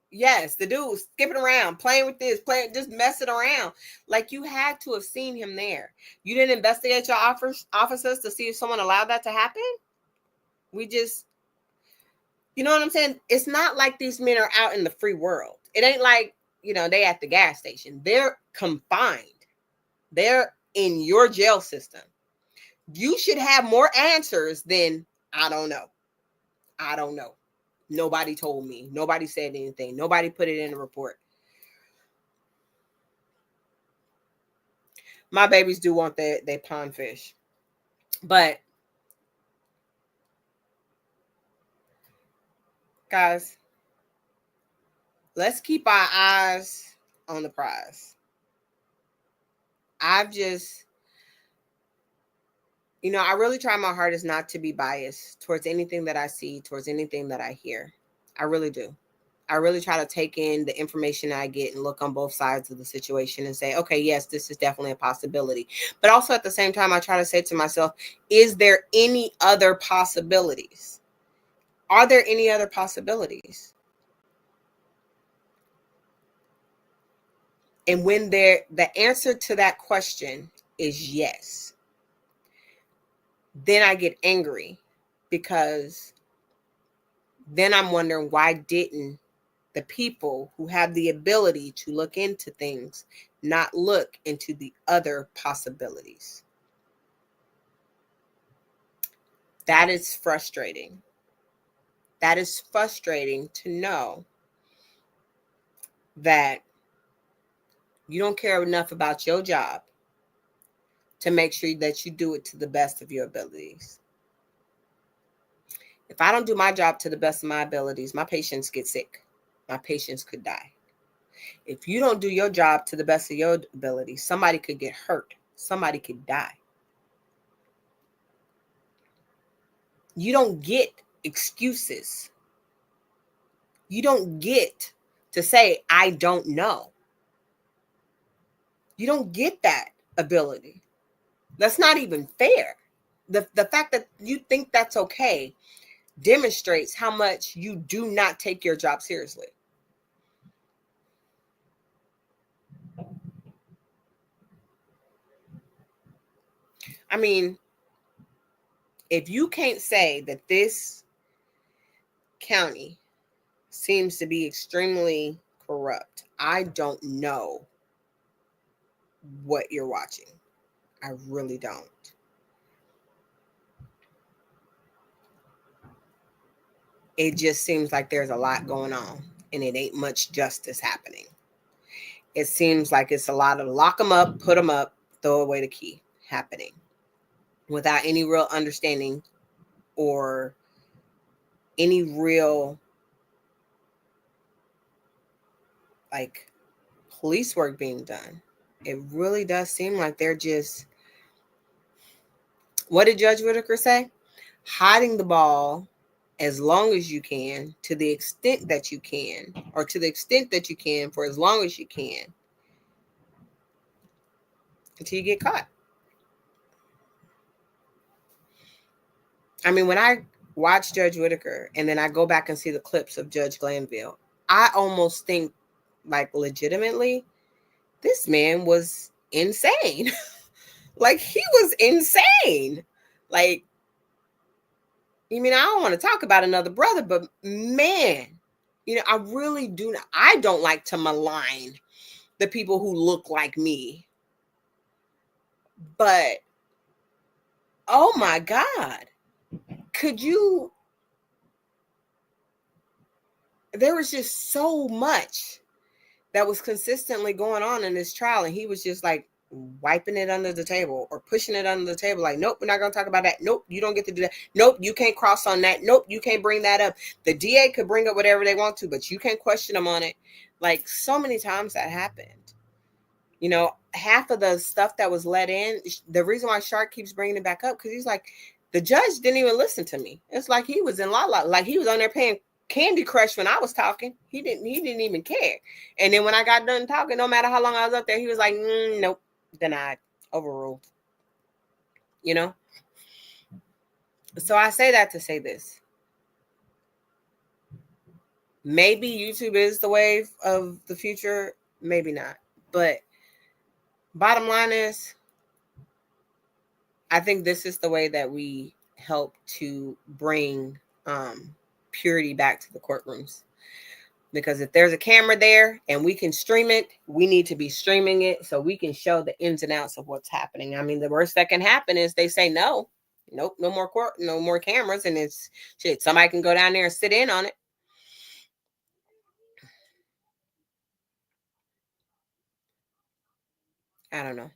Yes, the dude was skipping around, playing with this, playing, just messing around. Like, you had to have seen him there. You didn't investigate your officers to see if someone allowed that to happen. We just, you know what I'm saying? It's not like these men are out in the free world. It ain't like, they at the gas station. They're confined. They're in your jail system. You should have more answers than, I don't know. I don't know. Nobody told me. Nobody said anything. Nobody put it in the report. My babies do want their pond fish. But, guys, let's keep our eyes on the prize. I've just, I really try my hardest not to be biased towards anything that I see, towards anything that I hear. I really do. I really try to take in the information I get and look on both sides of the situation and say, okay, yes, this is definitely a possibility. But also at the same time, I try to say to myself, is there any other possibilities? Are there any other possibilities? And when the answer to that question is yes, then I get angry, because then I'm wondering, why didn't the people who have the ability to look into things not look into the other possibilities? That is frustrating. That is frustrating to know that you don't care enough about your job to make sure that you do it to the best of your abilities. If I don't do my job to the best of my abilities, my patients get sick. My patients could die. If you don't do your job to the best of your ability, somebody could get hurt. Somebody could die. You don't get excuses. You don't get to say, I don't know. You don't get that ability. That's not even fair. The fact that you think that's okay demonstrates how much you do not take your job seriously. I mean, if you can't say that this county seems to be extremely corrupt, I don't know what you're watching. I really don't. It just seems like there's a lot going on and it ain't much justice happening. It seems like it's a lot of lock them up, put them up, throw away the key happening without any real understanding or any real police work being done. It really does seem like they're just, what did Judge Whitaker say? Hiding the ball as long as you can, to the extent that you can, or to the extent that you can for as long as you can, until you get caught. I mean, when I watch Judge Whitaker and then I go back and see the clips of Judge Glanville, I almost think, legitimately, this man was insane. He was insane. I don't want to talk about another brother, but man, I really do not. I don't like to malign the people who look like me. But, oh my God, there was just so much that was consistently going on in this trial. And he was just wiping it under the table or pushing it under the table. Nope, we're not going to talk about that. Nope, you don't get to do that. Nope, you can't cross on that. Nope, you can't bring that up. The DA could bring up whatever they want to, but you can't question them on it. So many times that happened. Half of the stuff that was let in, the reason why Shark keeps bringing it back up, because he's the judge didn't even listen to me. It's like he was in la. He was on there paying Candy Crush when I was talking. He didn't even care. And then when I got done talking, no matter how long I was up there, he was like, nope, denied, overruled. So I say that to say this. maybe YouTube is the wave of the future, maybe not. But bottom line is, I think this is the way that we help to bring purity back to the courtrooms. Because if there's a camera there and we can stream it, we need to be streaming it so we can show the ins and outs of what's happening. I mean, the worst that can happen is they say no more cameras, and it's shit. Somebody can go down there and sit in on it. I don't know.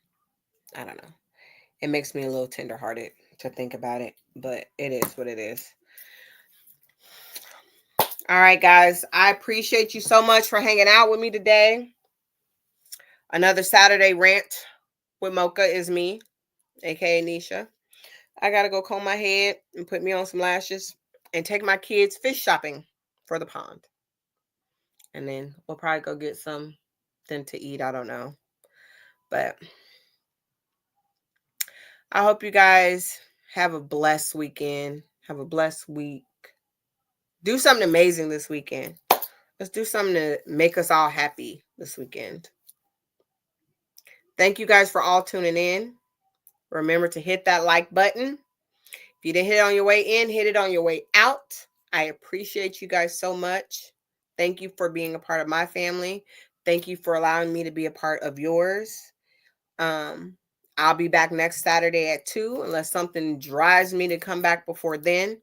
It makes me a little tenderhearted to think about it, but it is what it is. All right, guys. I appreciate you so much for hanging out with me today. Another Saturday rant with Mocha is me, aka Nisha. I gotta go comb my head and put me on some lashes and take my kids fish shopping for the pond. And then we'll probably go get something to eat. I don't know. But I hope you guys have a blessed weekend. Have a blessed week. Do something amazing this weekend. Let's do something to make us all happy this weekend. Thank you guys for all tuning in. Remember to hit that like button. If you didn't hit it on your way in, hit it on your way out. I appreciate you guys so much. Thank you for being a part of my family. Thank you for allowing me to be a part of yours. I'll be back next Saturday at 2 unless something drives me to come back before then.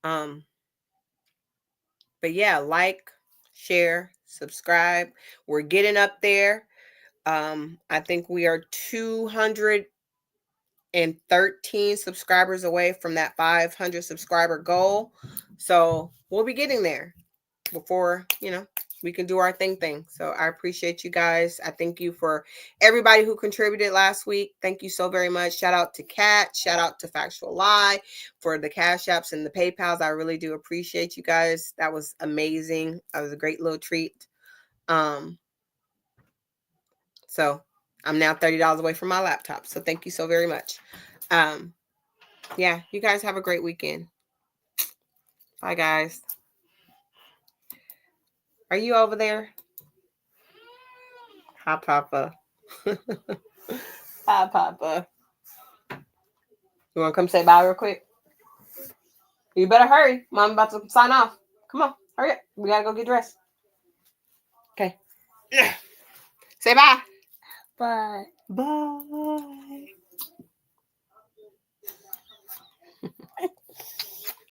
But yeah, like, share, subscribe. We're getting up there. I think we are 213 subscribers away from that 500 subscriber goal. So we'll be getting there before, we can do our thing. So I appreciate you guys. I thank you for everybody who contributed last week. Thank you so very much. Shout out to Kat. Shout out to Factual Lie for the Cash Apps and the PayPals. I really do appreciate you guys. That was amazing. That was a great little treat. So I'm now $30 away from my laptop. So thank you so very much. Yeah, you guys have a great weekend. Bye, guys. Are you over there? Hi, Papa. Hi, Papa. You want to come say bye real quick? You better hurry. Mom about to sign off. Come on, hurry up. We got to go get dressed. Okay. Say bye. Bye. Bye.